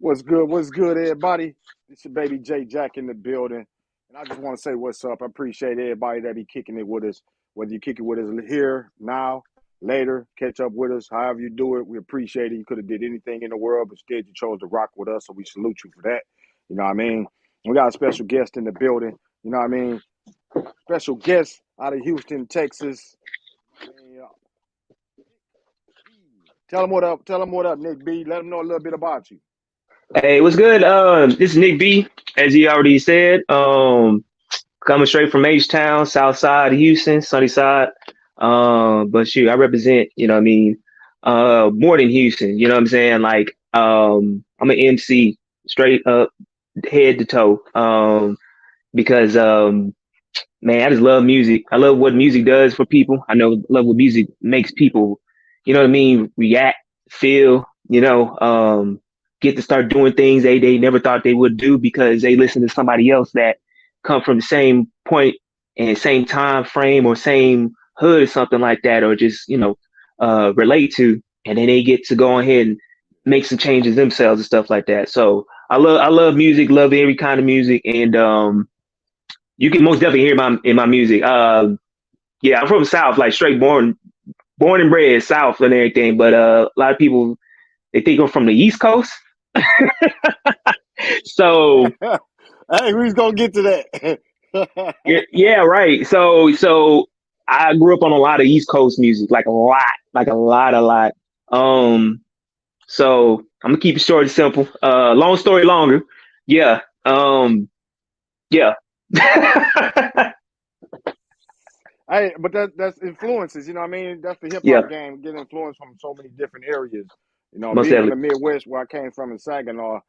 What's good? What's good, everybody? It's your baby J Jack in the building. And I just want to say what's up. I appreciate everybody that be kicking it with us. Whether you kick it with us here, now, later, catch up with us, however you do it, we appreciate it. You could have did anything in the world, but instead you chose to rock with us, so we salute you for that. You know what I mean? We got a special guest in the building. You know what I mean? Special guest out of Houston, Texas. Tell them what up. Tell them what up, Nick B. Let them know a little bit about you. Hey, what's good? This is Nick B, as he already said. Coming straight from H-Town, South Side of Houston, Sunny Side. But shoot, I represent, you know what I mean, more than Houston, you know what I'm saying? Like, I'm an MC straight up, head to toe. Because man, I just love music. I love what music does for people. Love what music makes people, you know what I mean, react, feel, get to start doing things they never thought they would do because they listen to somebody else that come from the same point and same time frame or same hood or something like that, or just, relate to, and then they get to go ahead and make some changes themselves and stuff like that. So I love music, love every kind of music, and you can most definitely hear my music. Yeah, I'm from the South, like straight born and bred South and everything. But a lot of people they think I'm from the East Coast. So Hey, who's gonna get to that? yeah, yeah, right. So I grew up on a lot of East Coast music, like a lot. Um, so I'm gonna keep it short and simple. Long story longer. Yeah. Yeah. Hey, but that's influences, you know what I mean? That's the hip Yeah, hop game, getting influence from so many different areas. You know, most being in the definitely. Midwest where I came from in Saginaw,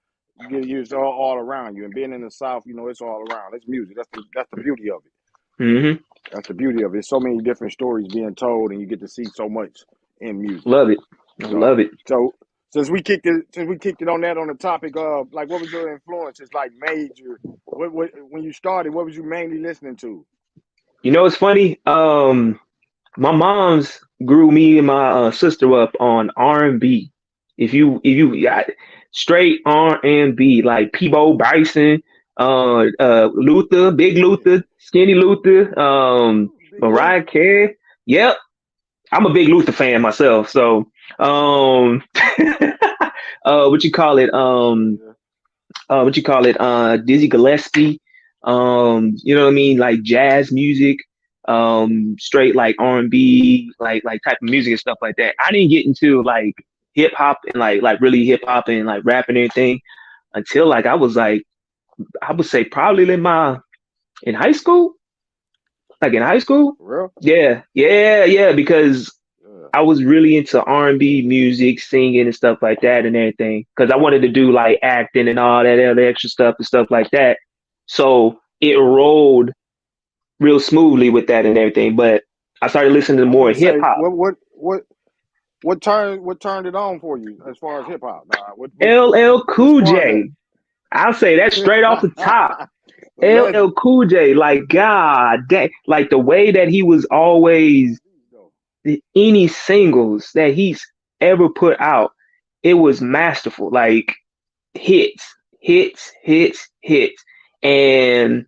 you get used all around you. And being in the South, it's all around. It's music. That's the beauty of it. Hmm. That's the beauty of it. So many different stories being told and you get to see so much in music. Love it. I So love it. so since we kicked it on that on the topic of like what was your influences like major what when you started, what was you mainly listening to? It's funny. My mom's grew me and my sister up on R&B. If you got straight R&B like Peabo Bryson, Luther, Big Luther, Skinny Luther, Big Lou. Mariah Carey. Yep, I'm a big Luther fan myself. So, what you call it? Yeah. What you call it? Dizzy Gillespie. You know what I mean? Like jazz music, straight like R&B, like type of music and stuff like that. I didn't get into like hip hop and like really hip hop and like rap and everything until like I was like I would say probably in high school, like in high school. For real? Yeah, because Yeah. I was really into R&B music, singing and stuff like that and everything. Because I wanted to do like acting and all that other extra stuff and stuff like that. So it rolled real smoothly with that and everything. But I started listening to I was more gonna hip say hop. what turned it on for you as far as hip hop? What LL what Cool sparked that? J. I'll say that straight off the top. The LL legend. Cool J, like God, like the way that he was always any singles that he's ever put out, it was masterful. Like hits, hits. And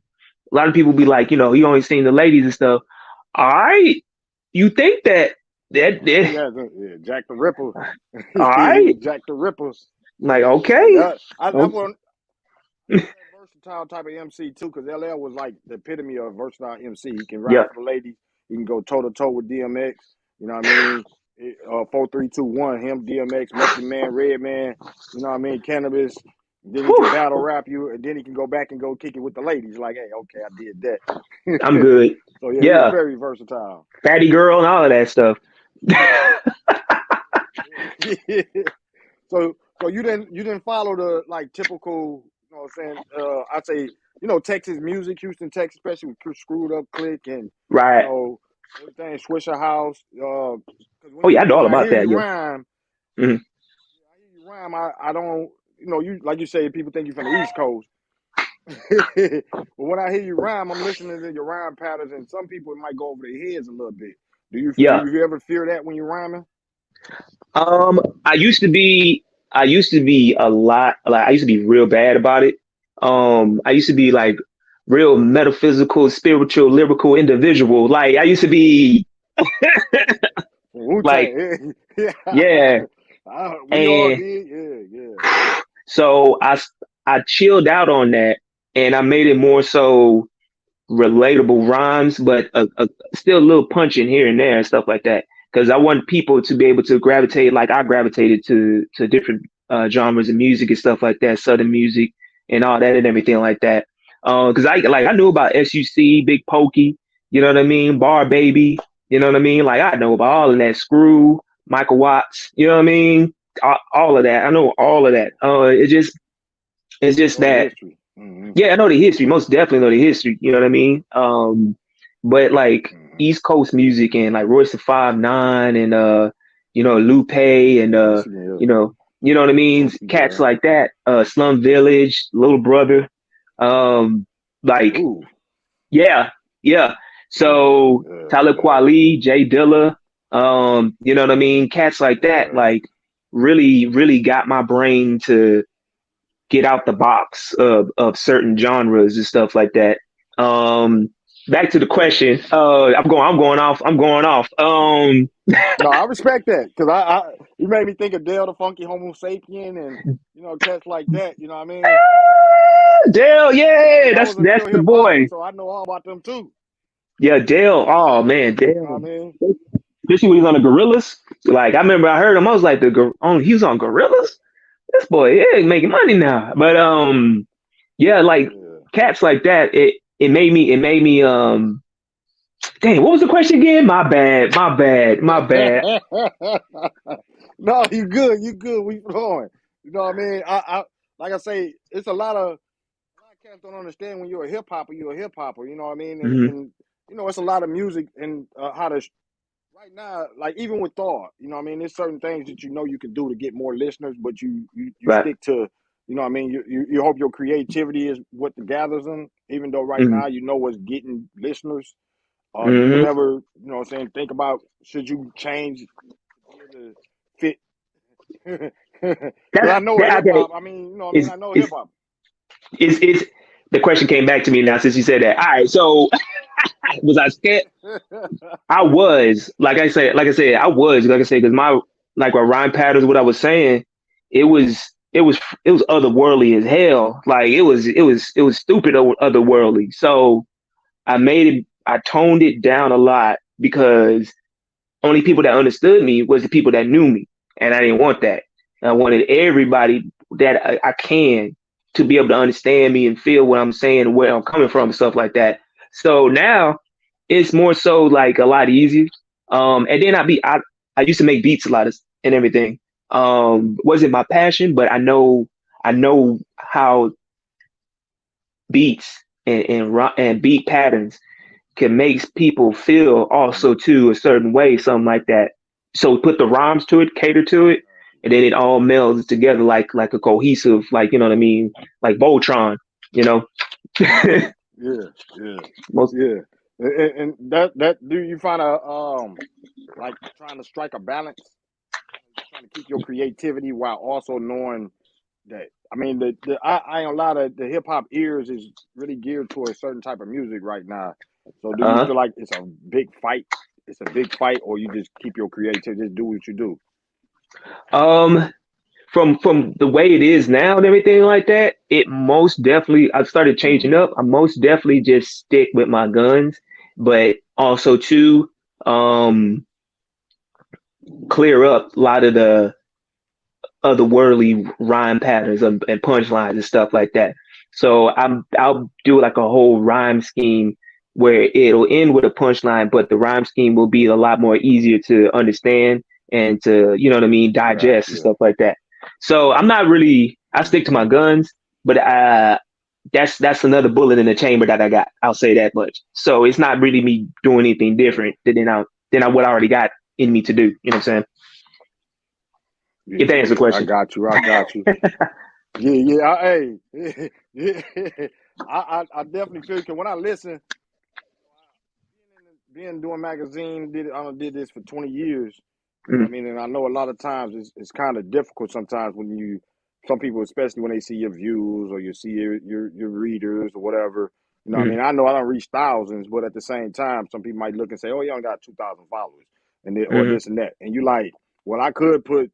a lot of people be like, he only seen the ladies and stuff. All right, you think that Yeah, Jack the Ripper. all right, Jack the Rippers. like But okay, I oh, want that versatile type of MC too, because LL was like the epitome of a versatile MC. He can rap yeah, for the ladies. He can go toe to toe with DMX. You know what I mean? 4, 3, 2, 1. Him, DMX, Method Man, Red Man. You know what I mean? Cannabis. Then he can whew, battle rap you, and then he can go back and go kick it with the ladies. Like, hey, okay, I did I'm that. good. So yeah, he was Yeah, very versatile. fatty girl and all of that stuff. So you didn't follow the like typical, what I'm saying, I'd say, Texas music, Houston, Texas, especially with Screwed Up Click and you Right. know everything Swisher House. Because Oh yeah, I know all when I about hear that. you Yeah. rhyme, Hmm. I don't, you like you say, people think you're from the East Coast. But when I hear you rhyme, I'm listening to your rhyme patterns, and some people it might go over their heads a little bit. Do you do Yeah. you ever fear that when you're rhyming? I used to be. I used to be a lot like I used to be real bad about it. I used to be like real metaphysical, spiritual, lyrical individual. Like I used to be Wu like Tang. Yeah. yeah, We all and did. Yeah, yeah. so I chilled out on that and I made it more so relatable rhymes, but still a little punch in here and there and stuff like that. Because I want people to be able to gravitate like I gravitated to different genres of music and stuff like that, southern music and all that and everything like that. Because I knew about SUC, Big Pokey, you know what I mean, Bar Baby, you know what I mean. Like I know about all of that, Screw, Michael Watts, you know what I mean, all of that. I know all of that. It's just Know the that history. Mm-hmm. yeah, I know the history. Most definitely know the history. You know what I mean? But like Mm-hmm. East Coast music and like Royce the 5'9" and Lupe and Michigan, yeah. you know, you know what I mean? Smokey Cats Brown. like that. Slum Village, Little Brother. Um, like Ooh. yeah, yeah. Yeah, So yeah, Talib yeah, Kweli, Jay Dilla, you know what I mean? Cats like that, yeah. like really, really got my brain to get out the box of certain genres and stuff like that. Um, Back to the question. I'm going off. I'm going off. No, I respect that because you made me think of Dale the Funky Homo Sapien and cats like that. You know what I mean? Dale, yeah, And I was a that's real the hip hopper, boy. so I know all about them too. Yeah, Dale. Oh man, You know what I Dale. mean? Especially when he's on the Gorillas. Like I remember, I heard him. I was like, he was on Gorillas. This boy, yeah, he's making money now. But yeah, like Yeah. cats like that. It made me. Dang, what was the question again? My bad. My bad. My bad. No, you good. You good. We flowing. You know what I mean? Like I say, it's a lot of cats don't understand when you're a hip hopper. You're a hip hopper. You know what I mean? Hmm. And it's a lot of music and how to right now, like even with Thawed, you know what I mean? There's certain things that you can do to get more listeners, but you Right. stick to, you know what I mean? You hope your creativity is what gathers them, even though right Hmm. now you know what's getting listeners. Do you Hmm. ever, what I'm saying, think about should you change to be able to fit? Because I know a hip Okay. hop. I mean, you know what I mean? It's I know hip it's hop. it's the question came back to me now since you said that. All right, so was I scared? I was I was like I said because my like my rhyme patterns, what I was saying, it was it was otherworldly as hell. Like it was stupid otherworldly. So I toned it down a lot because only people that understood me was the people that knew me, and I didn't want that. I wanted everybody that I can to be able to understand me and feel what I'm saying, where I'm coming from, and stuff like that. So now it's more so like a lot easier. And then I used to make beats a lot and everything. Wasn't my passion, but I know how beats and beat patterns can make people feel also too a certain way, something like that. So put the rhymes to it, cater to it, and then it all melds together like a cohesive, like you know what I mean, like Voltron, you know. Yeah, yeah, Most yeah. And that do you find a like trying to strike a balance, trying to keep your creativity while also knowing that I mean I ain't a lot of the hip hop ears is really geared to a certain type of music right now. So do you uh feel like it's a big fight? It's a big fight, or you just keep your creativity, just do what you do? um from the way it is now and everything like that, it most definitely I've started changing Mm-hmm. up. I most definitely just stick with my guns, but also too um clear up a lot of the otherworldly rhyme patterns and punchlines and stuff like that. So I'll do like a whole rhyme scheme where it'll end with a punchline, but the rhyme scheme will be a lot more easier to understand and to, you know what I mean, Yeah, digest and yeah. stuff like that. So I'm not really I stick to my guns, but that's another bullet in the chamber that I got. I'll say that much. So it's not really me doing anything Yeah, different than I what I already got in me to do. You know what I'm saying? If yeah, that answers the yeah. I question. got you. I got you. Yeah, yeah. Hey, yeah. I definitely feel because when I listen, being doing magazine, did this for 20 years. You know what I mean? And I know a lot of times it's kind of difficult sometimes when some people, especially when they see your views or you see your readers or whatever. You know what I Mm-hmm. mean? I know I don't reach thousands, but at the same time, some people might look and say, "Oh, you only got 2,000 followers," or Mm-hmm. this and that. And you like, well, I could put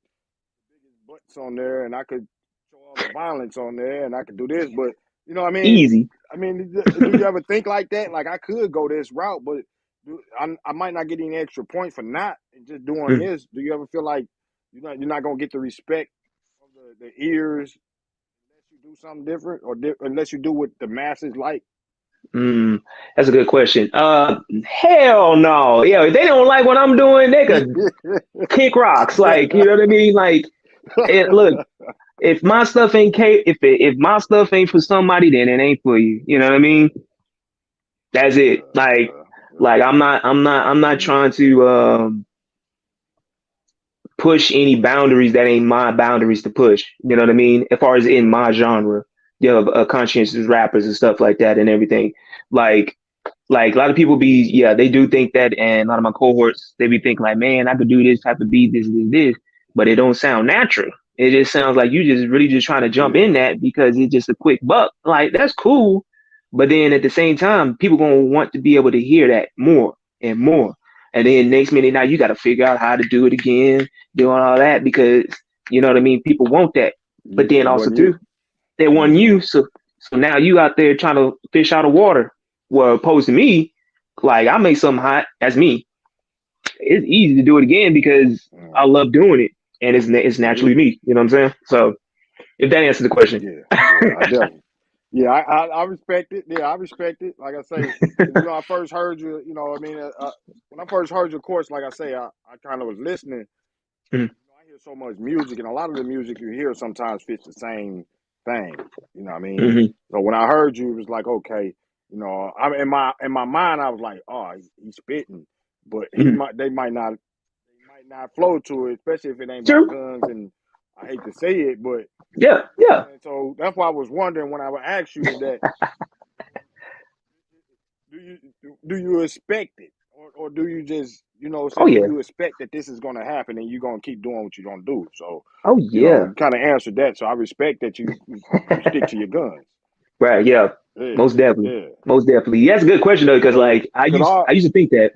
butts on there, and I could show all the violence on there, and I could do this, but you know what I mean? Easy. I mean, do you ever think like that? Like I could go this route, but I might not get any extra points for not and just doing Mm. this. Do you ever feel like you're not gonna get the respect of the ears unless you do something different, or unless you do what the masses like? Mm. That's a good question. Hell no. Yeah, if they don't like what I'm doing, they could kick rocks. Like, you know what I mean? Like, look, if my stuff ain't if my stuff ain't for somebody, then it ain't for you. You know what I mean? That's it. Like I'm not trying to push any boundaries that ain't my boundaries to push. You know what I mean? As far as in my genre, you know, conscientious rappers and stuff like that and everything. Like like a lot of people be, yeah, they do think that, and a lot of my cohorts, they be thinking like, man, I could do this type of beat, this, but it don't sound natural. It just sounds like you just really just trying to jump Yeah, in that because it's just a quick buck. Like that's cool, but then at the same time, people gonna want to be able to hear that more and more. And then next minute, now you got to figure out how to do it again, doing all that because you know what I mean. People want that, but then it also wasn't you. too, they want Yeah, you. So now you out there trying to fish out of water. Well, opposed to me, like I make something hot. That's me. It's easy to do it again because I uh, love doing it, and it's yeah, naturally me. You know what I'm saying? So if that answers the question. yeah, yeah. I definitely. Yeah, I respect it. Yeah, I respect it. Like I say, because I first heard you. I mean, when I first heard you, of course, like I say, I kind of was listening. Mhm. I hear so much music, and a lot of the music you hear sometimes fits the same thing. You know what I mean? Mhm. So when I heard you, it was like, okay, I in my mind, I was like, oh, he's spitting, but Mhm. they might not flow to it, especially if it ain't about True. guns. And I hate to say it, but Yeah. you know what I'm Yeah. saying. So that's why I was wondering when I would ask you is that do you expect it, or do you just say, Oh do yeah. you expect that this is going to happen and you're going to keep doing what you're going to do? So Oh yeah. you kind of answered that. So I respect that you stick to your guns. Right. Yeah. Yeah, Most definitely. yeah, Most definitely. Yeah, that's a good question though, because because like I because used I I used to think that.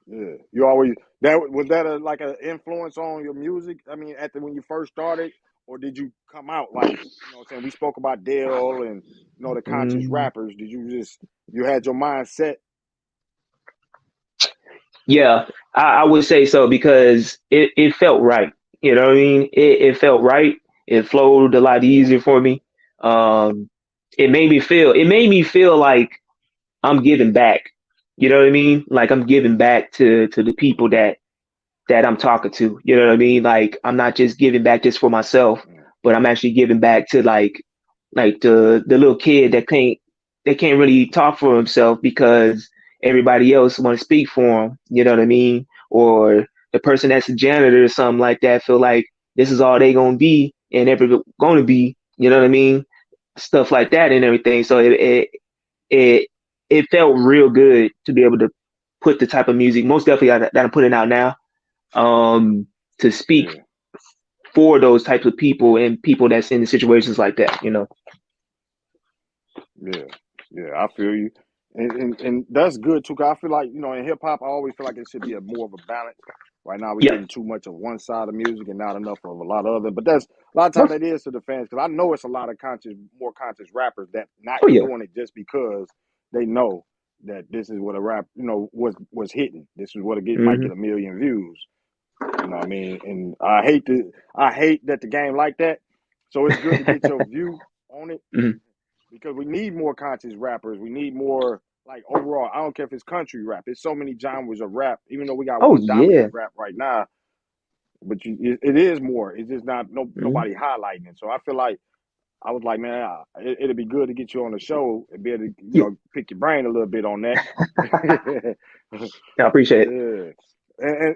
yeah, you always that was that like an influence on your music. I mean, when you first started, or did you come out like what I'm saying? We spoke about Dale and the conscious Mm, rappers. Did you had your mind set? yeah, I would say so because it felt right. You know what I mean? It felt right. It flowed a lot easier for me. Um, it made me feel like I'm giving back. You know what I mean? Like I'm giving back to the people that I'm talking to. You know what I mean? Like I'm not just giving back just for myself, Mm, but I'm actually giving back to like the little kid that can't really talk for himself because everybody else want to speak for him. You know what I mean? Or the person that's a janitor or something like that feel like this is all they gonna be and ever gonna be. You know what I mean? Stuff like that and everything. So it it felt real good to be able to put the type of music, most definitely that I'm putting out now, to speak yeah, for those types of people and people that's in situations like that. You know. yeah, yeah. I feel you, and that's good too. 'Cause I feel like in hip hop, I always feel like it should be more of a balance. Right now, we're Yeah. getting too much of one side of music and not enough of a lot of other. But that's a lot of time Most. that is to the fans because I know it's a lot of more conscious rappers that not Oh yeah. doing it just because they know that this is what a rap was hitting. This is what might Hmm. get a million views. You know what I mean? And I hate that the game like that. So it's good to get your view on it Hmm. because we need more conscious rappers. We need more like overall. I don't care if it's country rap. It's so many genres of rap. Even though we got Oh one dominant yeah. rap right now, but it is more. It's just not Hmm. nobody highlighting it. So I feel like I was like, man, it'd be good to get you on the show and be able to Yeah. pick your brain a little bit on that. I appreciate it. Yeah, and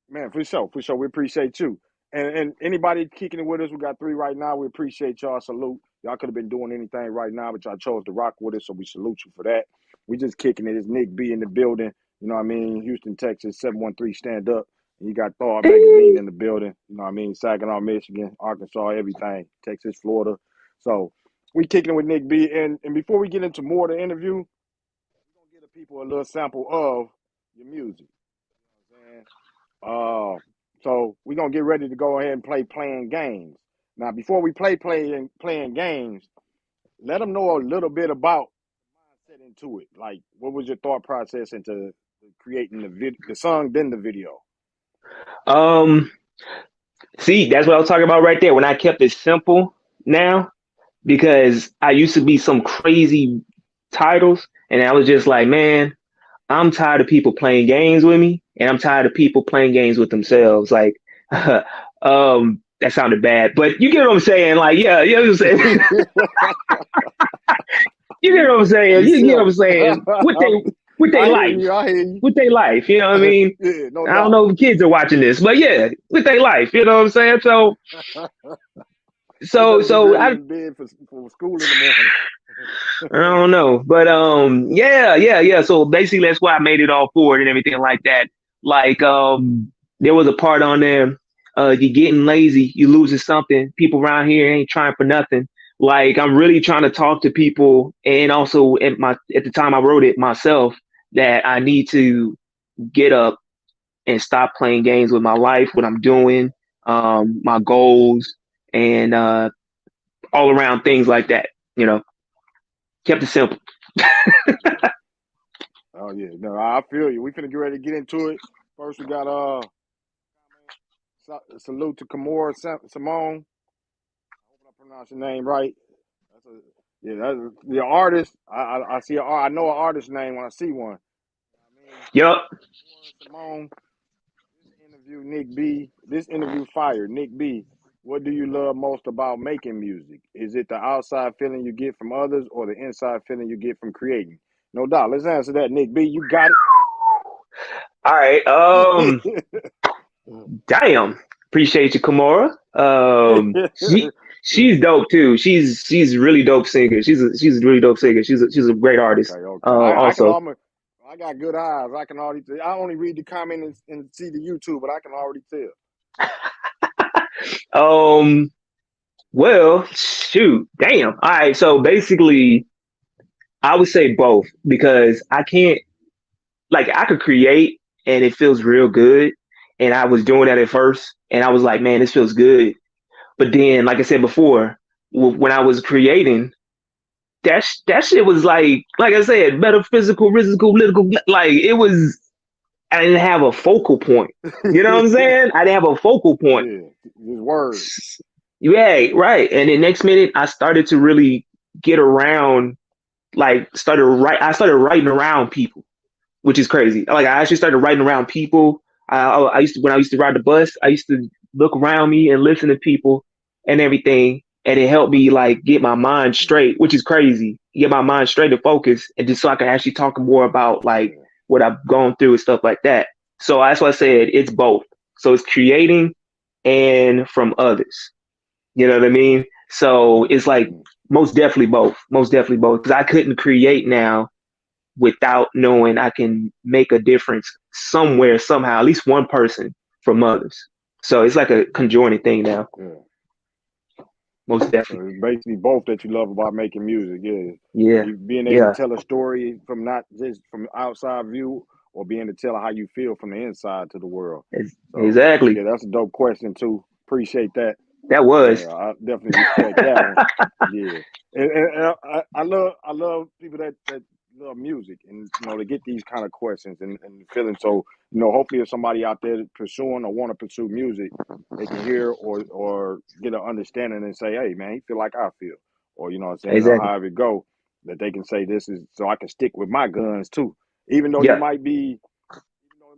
man, for sure, we appreciate you. And anybody kicking it with us, we got three right now. We appreciate y'all. Salute. Y'all could have been doing anything right now, but y'all chose to rock with us, so we salute you for that. We just kicking it. It's Nick B in the building. You know what I mean? Houston, Texas, 713 stand up. And you got Thawed magazine in the building. You know what I mean? Saginaw, Michigan, Arkansas, everything. Texas, Florida. So we kicking it with Nick B. And before we get into more of the interview, we're gonna give the people a little sample of your music. You know what I'm saying? So we're gonna get ready to go ahead and play playing games. Now, before we playing games, let them know a little bit about mindset into it. Like, what was your thought process into creating the song, then the video? Um, See, that's what I was talking about right there. When I kept it simple now, because I used to be some crazy titles, and I was just like, man, I'm tired of people playing games with me, and I'm tired of people playing games with themselves. Like, that sounded bad, but you get what I'm saying. Like, yeah, you know what I'm saying. You get what I'm saying. You get what Yourself. I'm saying. With they I hear life, you. I hear you. with their life. You know what I mean? Yeah, no I don't doubt. know if kids are watching this, but yeah, with their life. You know what I'm saying? So, They so, better be so ready I in bed for school in the morning. I don't know, but yeah. So basically, that's why I made it all forward and everything like that. Like, there was a part on there. You're getting lazy, you losing something. People around here ain't trying for nothing. Like, I'm really trying to talk to people, and also at the time I wrote it myself, that I need to get up and stop playing games with my life, what I'm doing, my goals, and all around things like that. You know, kept it simple. Oh yeah, no, I feel you. We finna get ready to get into it. First, we got salute to Kimora Simone. I hope I pronounce your name right. That's a, yeah, that's the artist. I see. I know an artist name when I see one. You know what I mean, Yup. Kimora Simone. This interview fire. Nick B, what do you love most about making music? Is it the outside feeling you get from others or the inside feeling you get from creating? No doubt. Let's answer that, Nick B. You got All right. it. Damn. Appreciate you, Kimura. She's dope too. She's a really dope singer. She's a really dope singer. She's a great Okay, artist. okay. I can Also. almost. I got good eyes. I can already. I only read the comment and see the YouTube, but I can already tell. Um. Well, shoot. Damn. All right. So basically, I would say both because I can't like I could create and it feels real good. And I was doing that at first, and I was like, man, this feels good. But then, like I said before, when I was creating, that shit was like I said, metaphysical, physical, political. Like it was, I didn't have a focal point. You know what I'm saying? I didn't have a focal point. Yeah, just words. Yeah, right. And the next minute, I started to really get around. I started writing around people, which is crazy. Like I actually started writing around people. I used to when I used to ride the bus, I used to look around me and listen to people and everything, and it helped me like get my mind straight, which is crazy. Get my mind straight and focus, and just so I can actually talk more about like Yeah. what I've gone through and stuff like that. So that's why I said it's both. So it's creating and from others. You know what I mean? So it's like Mm-hmm. most definitely both. Most definitely both. Because I couldn't create now without knowing I can make a difference somewhere, somehow, at least one person from others. So it's like a conjoining thing now, Yeah. most So definitely. it's basically both that you love about making music. Yeah. Yeah, You being able to yeah, tell a story from not just from outside view or being able to tell how you feel from the inside to the world. So exactly. yeah, that's a dope question too. Appreciate that. That was. Yeah, I definitely respect that one. Yeah, and I love people that love music and to get these kind of questions and feeling. So hopefully, if somebody out there pursuing or want to pursue music, they can hear or get an understanding and say, hey man, he feel like I feel, or you know what I'm saying, or Exactly. however it go, that they can say this is so I can stick with my guns too, even though Yeah, it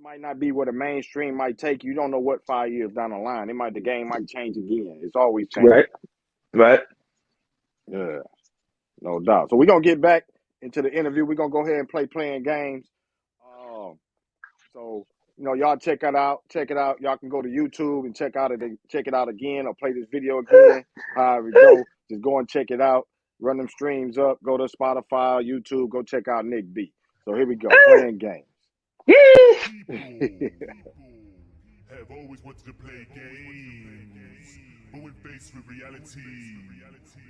might not be where the mainstream might take you. You don't know what 5 years down the line. The game might change again. It's always changing. right, right. Yeah, no doubt. So we're gonna get back into the interview. We're gonna go ahead and play playing games. Um, so y'all check it out. Check it out. Y'all can go to YouTube and check it out again or play this video again. However it go, just go and check it out. Run them streams up. Go to Spotify, YouTube. Go check out Nick B. So here we go. Playing games. People have always wanted to play games, but when faced with reality,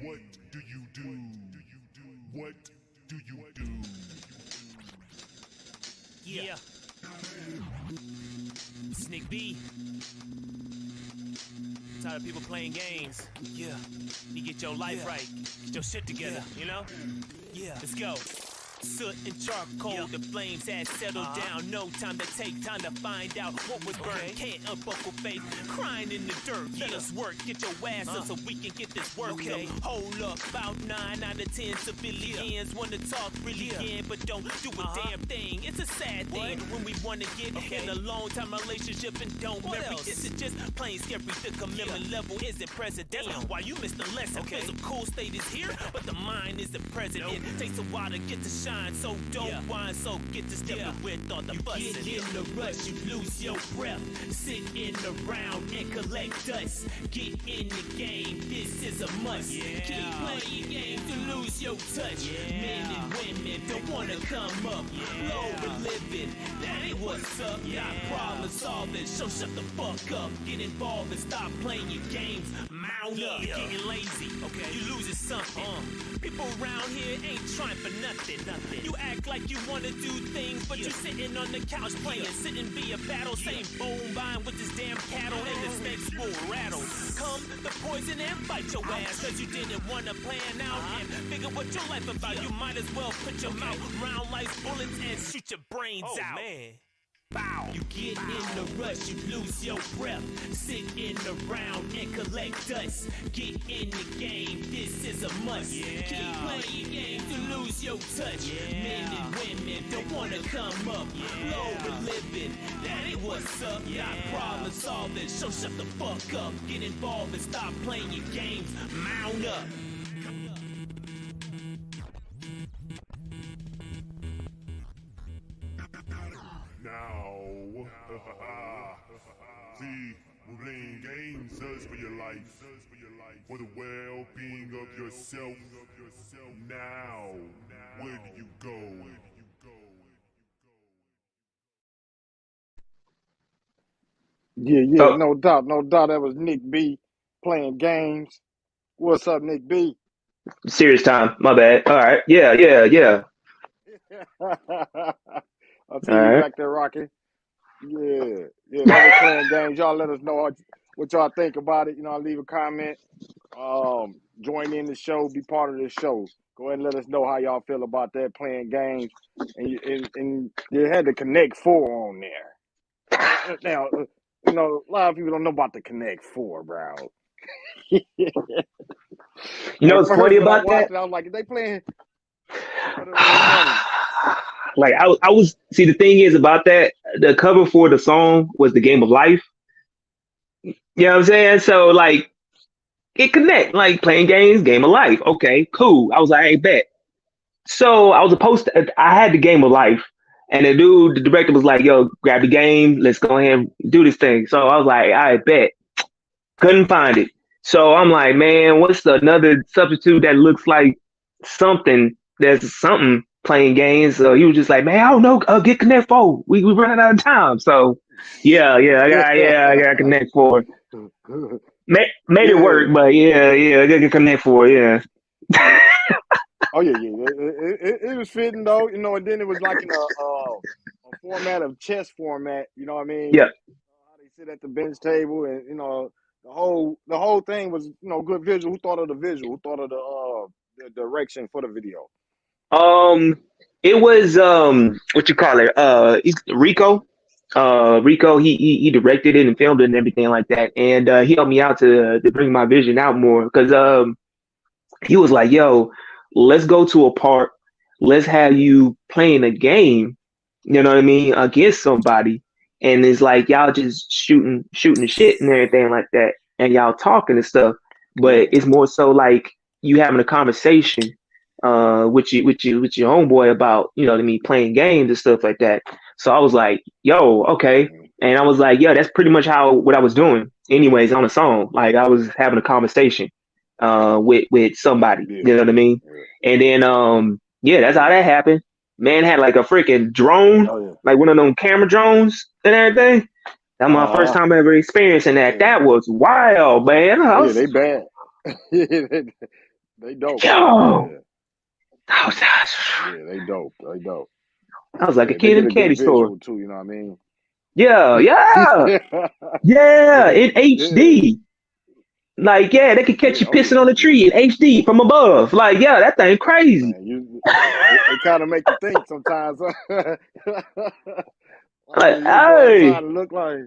what do you do? What do you do? Yeah. Sneak B. Tired of people playing games. Yeah. You get your life right. Get your shit together, you know? Yeah. Let's go. Soot and charcoal, the flames had settled down. No time to take time to find out what was burned. Can't unbuckle faith, crying in the dirt. Let us work, get your ass up so we can get this work. Okay. Hold up, about 9 out of 10 civilians wanna talk really again, but don't do a damn thing. It's a sad thing when we wanna get in a long time relationship and don't marry. This is just plain scary. The commitment level isn't present. That's why you missed the lesson. Physical state is here, but the mind isn't present. It takes a while to get to shine, so don't whine. So get to stepping with all the bustin'. You get in the rush, you lose your breath. Sitting around and collect dust. Get in the game, this is a must. Keep playing games to lose your touch. Men and women don't wanna come up. Lower living, that ain't what's up. Not problem solving, so shut the fuck up. Get involved and stop playing your games. Mount up, getting lazy. You losing something. People around here ain't trying for nothing. You act like you wanna do things, but you sitting on the couch playing. Sitting be a battle, same bone vine with this damn cattle, and the snakes will rattle. Come the poison and fight your ass, cause you didn't wanna plan out and figure what your life about. You might as well put your mouth round life's bullets and shoot your brains out. Man. Bow. You get in the rush, you lose your breath. Sitting around and collect dust. Get in the game, this is a must. Keep playing games to lose your touch. Men and women don't wanna come up. Lower living, that ain't what's up. Not problem solving, so shut the fuck up. Get involved and stop playing your games. Mount up. Now, see, we're playing games just for your life, for the well-being of yourself. Now, where do you go? Yeah, So no doubt, no doubt. That was Nick B playing games. What's up, Nick B? serious time. My bad. All right. Yeah, yeah, yeah. I see All you right. back there rocking. Yeah, that was playing games. Y'all let us know what y'all think about it. Leave a comment. Join in the show, be part of the show. Go ahead and let us know how y'all feel about that playing games. And you had the Connect Four on there. Now, a lot of people don't know about the Connect Four, bro. You know At what's funny first, when I about that? watched it, I was like, "Are they playing for the money?" Like I was see the thing is about that the cover for the song was the game of life. You know what I'm saying? So like it connect like playing games, game of life. Okay, cool. I was like, hey, bet. So I was supposed to. I had the game of life, and the director was like, "Yo, grab the game. Let's go ahead and do this thing." So I was like, "I bet." Couldn't find it. So I'm like, man, what's another substitute that looks like something? There's something playing games. So he was just like, man, I don't know. Get Connect Four. We running out of time. So I got Connect Four. Made it work, Yeah. but I got Connect Four. Yeah, Oh yeah. It was fitting though, and then it was like in a format of chess format. You know what I mean? yeah. How they sit at the bench table, and the whole thing was good visual. Who thought of the visual? Who thought of the direction for the video? Um, it was what you call it? Rico. Rico, he directed it and filmed it and everything like that, and he helped me out to bring my vision out more because he was like, "Yo, let's go to a park. Let's have you playing a game. You know what I mean, against somebody, and it's like y'all just shooting the shit and everything like that, and y'all talking and stuff. But Yeah. it's more so like you having a conversation, with your homeboy about you know what I mean, playing games and stuff like that. So I was like, yo, okay. Mhm. And I was like, yeah, that's pretty much how what I was doing anyways on the song. Like I was having a conversation with somebody, Yeah. you know what I mean? Yeah. And then yeah, that's how that happened. man had like a freaking drone, Oh yeah. like one of them camera drones and everything. That's my first Uh-huh. time ever experiencing that. Yeah. That was wild, man. I Oh yeah, was, they bad. Yeah, they dope. yo, Yeah. I was, Yeah, they dope. They dope. I was like a Yeah, they kid in get a a good candy store. visual too, you know what I mean? Yeah, yeah, Yeah. yeah, in Yeah. HD. Like, yeah, they could catch Yeah. you Oh yeah. pissing on a Yeah. tree in HD from above. Like, yeah, that thing crazy. Man, they kind of make you think sometimes. Huh? Like, Like, yeah, you'll go outside hey, and look like,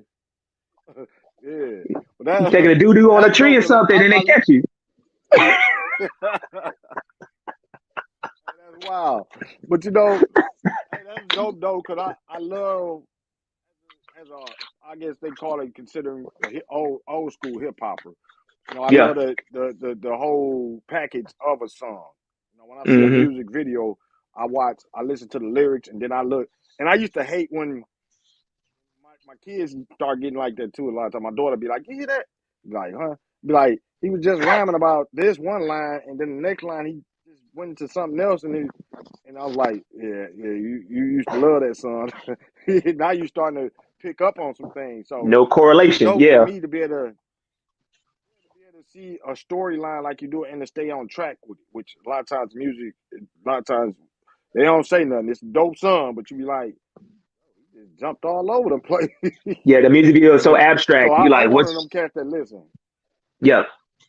yeah. But you taking a doo doo on a that's tree dope or because something, and they catch you. that's wild. But hey, that's dope though because I love as a I guess they call it considering old school hip hopper. I Yeah. love the whole package of a song. When I see a Mm-hmm. music video, I listen to the lyrics, and then I look. And I used to hate when my kids start getting like that too. A lot of time, my daughter be like, "You hear that?" Be like, "Huh?" Be like, he was just rhyming about this one line, and then the next line he just went into something else, and I was like, "Yeah, you used to love that song. Now you starting to pick up on some things. So No it's correlation. dope for Yeah. me to be able to see a storyline like you do and to stay on track with it, which a lot of times a lot of times they don't say nothing. It's a dope song, but you be like, it jumped all over the place. Yeah, the music video is so So abstract. You I'm like, one of what's them cats that listen. yeah.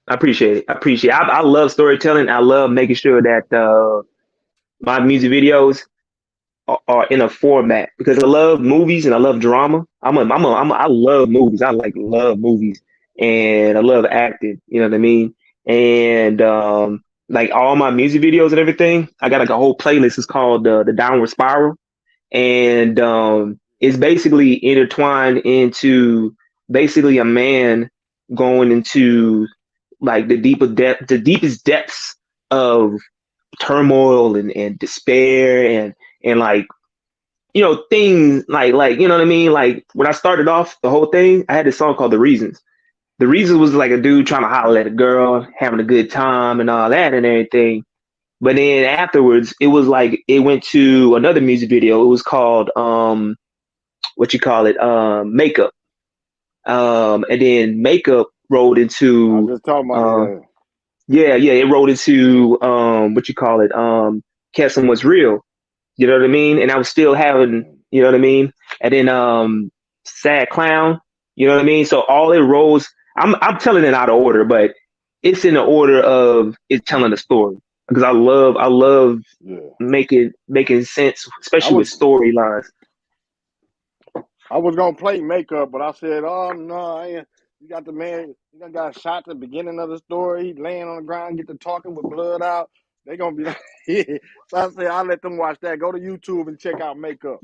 I appreciate it. I appreciate it. I love storytelling. I love making sure that my music videos are in a format because I love movies and I love drama. I love movies. I like love movies and I love acting. You know what I mean? And like all my music videos and everything, I got like a whole playlist. It's called the Downward Spiral, and it's basically intertwined into basically a man going into like the deepest depths of turmoil and despair and like things like you know what I mean. Like when I started off the whole thing, I had this song called The Reasons. The Reasons was like a dude trying to holler at a girl, having a good time and all that and everything. But then afterwards, it was like it went to another music video. It was called what you call it, Makeup. And then Makeup rolled I was into just talking about uh it. yeah, it rolled into what you call it, Casting What's Real. You know what I mean? And I was still having, Yeah. you know what I mean? And then Sad Clown, you know what I mean? So all it rolls, I'm telling it out of order, but it's in the order of it's telling a story. Because I love Yeah. making sense, I especially was with storylines. I was gonna play makeup, but I said, "Oh no, I ain't. You got the man. You done got shot at the beginning of the story. He laying on the ground, get to talking with blood out. They gonna be like, yeah." So I said, "I'll let them watch that. Go to YouTube and check out makeup.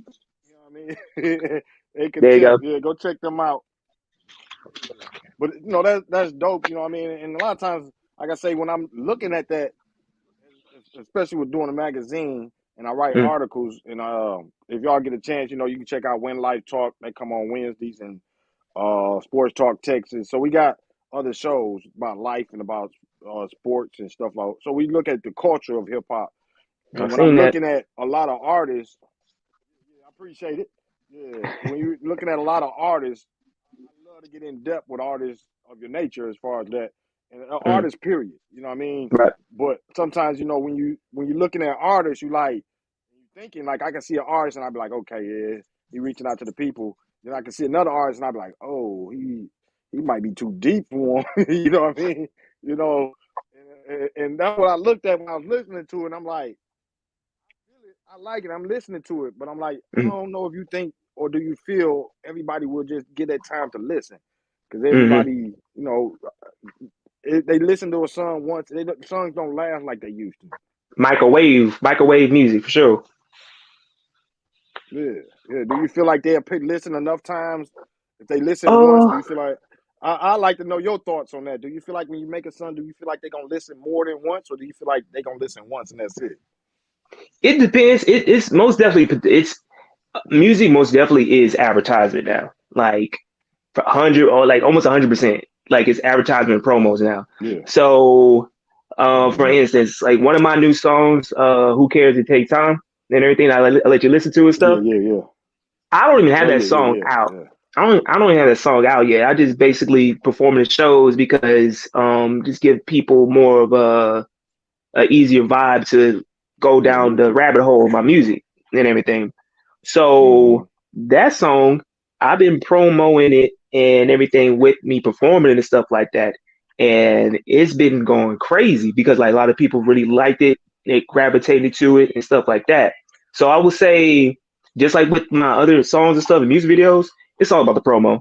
You know what I mean? They can There you check. go. Yeah, go check them out. But that's dope. You know what I mean? And a lot of times, like I say, when I'm looking at that, especially with doing a magazine and I write Mm, articles, and if y'all get a chance, you can check out When Life Talk. They come on Wednesdays and Sports Talk Texas. So we got other shows about life and about sports and stuff like. So we look at the culture of hip hop, and I've when I'm seen that. looking at a lot of artists, yeah, I appreciate it. Yeah, when you're looking at a lot of artists, I love to get in depth with artists of your nature as far as that, and Mm, artists. Period. You know what I mean? right. But sometimes when you're looking at artists, you like you thinking like I can see an artist and I'd be like, okay, yeah, he reaching out to the people. Then I can see another artist and I'd be like, oh, he might be too deep for him. You know what I mean? You know, and that's what I looked at when I was listening to it. And I'm like, I like it. I'm listening to it, but I'm like, I Mm, don't know if you think or do you feel everybody will just get that time to listen because hmm. everybody, they listen to a song once. Songs don't last like they used to. Microwave music for sure. Yeah, yeah. Do you feel like they'll listen enough times? If they listen once, do Uh, you feel like I like to know your thoughts on that? Do you feel like when you make a song, do you feel like they're gonna listen more than once, or do you feel like they're gonna listen once and that's it? it depends. It's most definitely it's music. Most definitely is advertisement now. Like for 100 or like almost 100%. Like it's advertisement promos now. Yeah. So, for Mm-hmm. instance, like one of my new songs, "Who Cares It Take Time." and everything. I let you listen to and Yeah, stuff. yeah, yeah. I don't even have Oh that yeah, yeah, song yeah, out. yeah. I don't even have that song out yet. I just basically performing the shows because just give people more of a easier vibe to go Yeah, down me the too. rabbit hole of my music and everything. Mm-hmm. So that song, I've been promoting it and everything with me performing it and stuff like that. And it's been going crazy because like a lot of people really liked it. They gravitated to it and stuff like that. So I would say, just like with my other songs and stuff and music videos, it's all about the promo.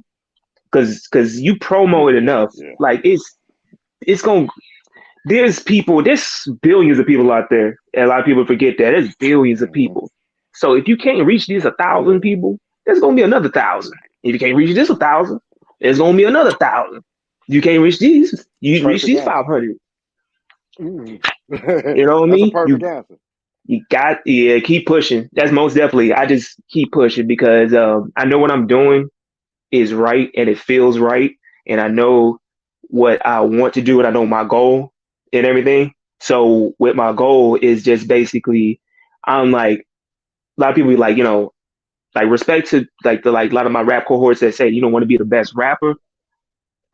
Cause you Yeah, promo it enough, yeah. like it's gonna there's billions of people out there, and a lot of people forget that there's billions of Mm-hmm. people. So if you can't reach these a thousand Yeah. people, there's gonna be another thousand. If you can't reach this 1,000, there's gonna be another thousand. You can't reach these, you reach Perfect these answer. 500. Mhm. You know what I That's a mean? perfect answer. You got yeah, keep pushing. That's most definitely. I just keep pushing because I know what I'm doing is right and it feels right, and I know what I want to do and I know my goal and everything. So with my goal is just basically I'm like a lot of people be like, like respect to like the like a lot of my rap cohorts that say, want to be the best rapper.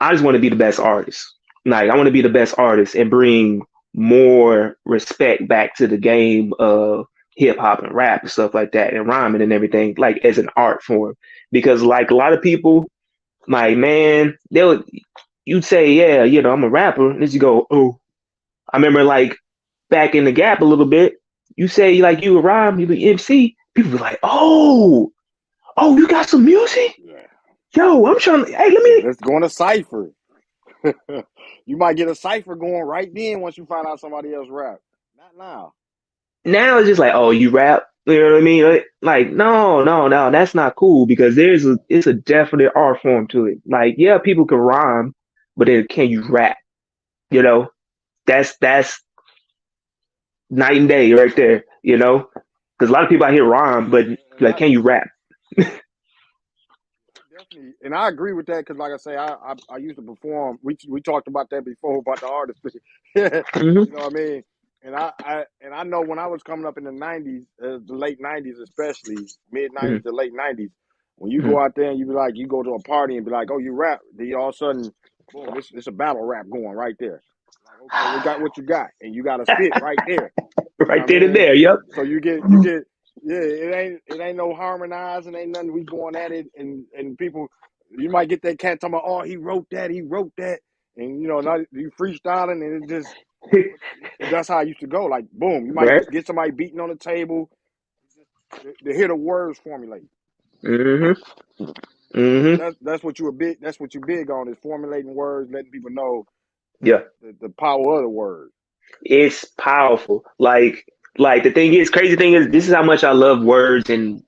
I just want to be the best artist. Like I want to be the best artist and bring more respect back to the game of hip hop and rap and stuff like that and rhyming and everything, like as an art form. Because like a lot of people, like man, you'd say, yeah, I'm a rapper. And then you go, oh, I remember like back in the gap a little bit, you say like you a rhyme, you be MC, people be like, oh, you got some music? Yeah. Yo, I'm trying to, hey, let Yeah. me, Let's go on a cipher. You might get a cipher going right then once you find out somebody else rap. Not now. now it's just like, oh, you rap. You know what I mean? Like, no, no, no, that's not cool because it's a definite art form to it. Like, yeah, people can rhyme, but then can you rap? You know, that's night and day right there. Because a lot of people out here rhyme, but And like, I can you rap? definitely, and I agree with that because, like I say, I used to perform. We talked about that before about the artist. Hmm. You know what I mean? And I know when I was coming up in the '90s, the late '90s especially, mid Hmm. '90s to late '90s, when you Hmm. go out there and you be like, you go to a party and be like, oh, you rap, then all of a sudden, boom, it's a battle rap going right there. Like, okay, we got what you got, and you got to spit right there. You know Right what I then and mean? there. Yep. So you get yeah, it ain't no harmonizing, ain't nothing. We going at it, and people, you might get that cat talking about, oh, he wrote that, and now you freestyling, and it just, and that's how I used to go. Like, boom, you might Right. get somebody beating on the table, to hear the words formulate. Hmm. Hmm. That's what you big. That's what you big on is formulating words, letting people know Yeah. the power of the word. It's powerful. Like the thing is, crazy thing is, this is how much I love words and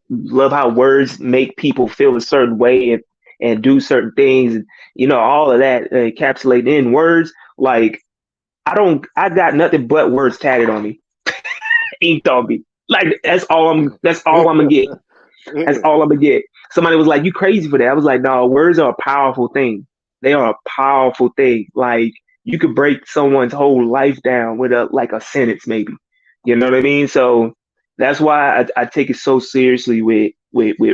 love how words make people feel a certain way and do certain things. And, all of that encapsulated in words. Like I got nothing but words tatted on me, inked on me. Like that's all I'm gonna get. That's Yeah, all I'm gonna get. Somebody was like, "You crazy for that?" I was like, "No, words are a powerful thing. They are a powerful thing. Like you could break someone's whole life down with a sentence, maybe. You know what I mean? So that's why I take it so seriously with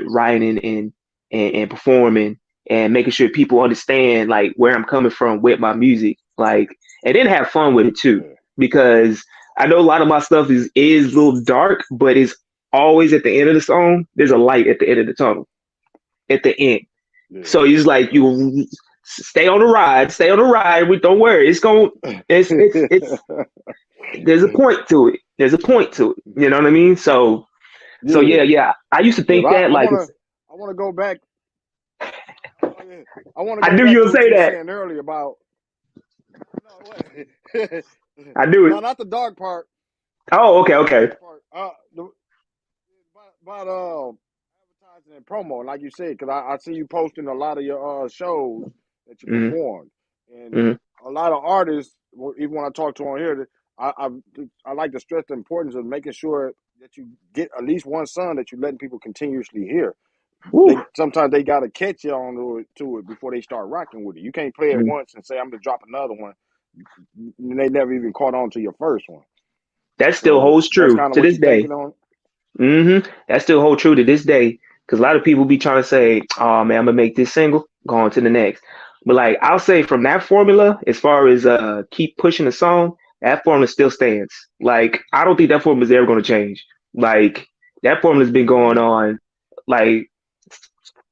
writing and performing and making sure people understand like where I'm coming from with my music. Like and then have fun with it too, yeah, because I know a lot of my stuff is a little dark, but it's always at the end of the song, there's a light at the end of the tunnel, at the end. yeah, So it's like yeah. you stay on the ride. We don't worry, it's there's a point to it. There's a point to it. You know what I mean? So Yeah, yeah. I used to yeah. think But that I like wanna, I wanna go back. Oh, yeah. I want to I go knew back you to would what say you were that. saying earlier about no, what? I knew it. No, not the dark part. Oh, okay, Not the okay. dark part. About advertising and promo, like you said, because I see you posting a lot of your shows that you Mm-hmm, performed, and mm-hmm, a lot of artists, even when I talk to on here, I, I I like to stress the importance of making sure that you get at least one song that you're letting people continuously hear. woo, They sometimes they gotta catch you on to it before they start rocking with it. You can't play it mm. once and say I'm gonna drop another one, and they never even caught on to your first one. That still So holds that's true kind of to what this you're day. thinking on. That still holds true to this day. Because a lot of people be trying to say, "Oh man, I'm gonna make this single, go on to the next." But like I'll say, from that formula, as far as keep pushing the song, that formula still stands. Like I don't think that formula is ever going to change. Like that formula's been going Yeah, on like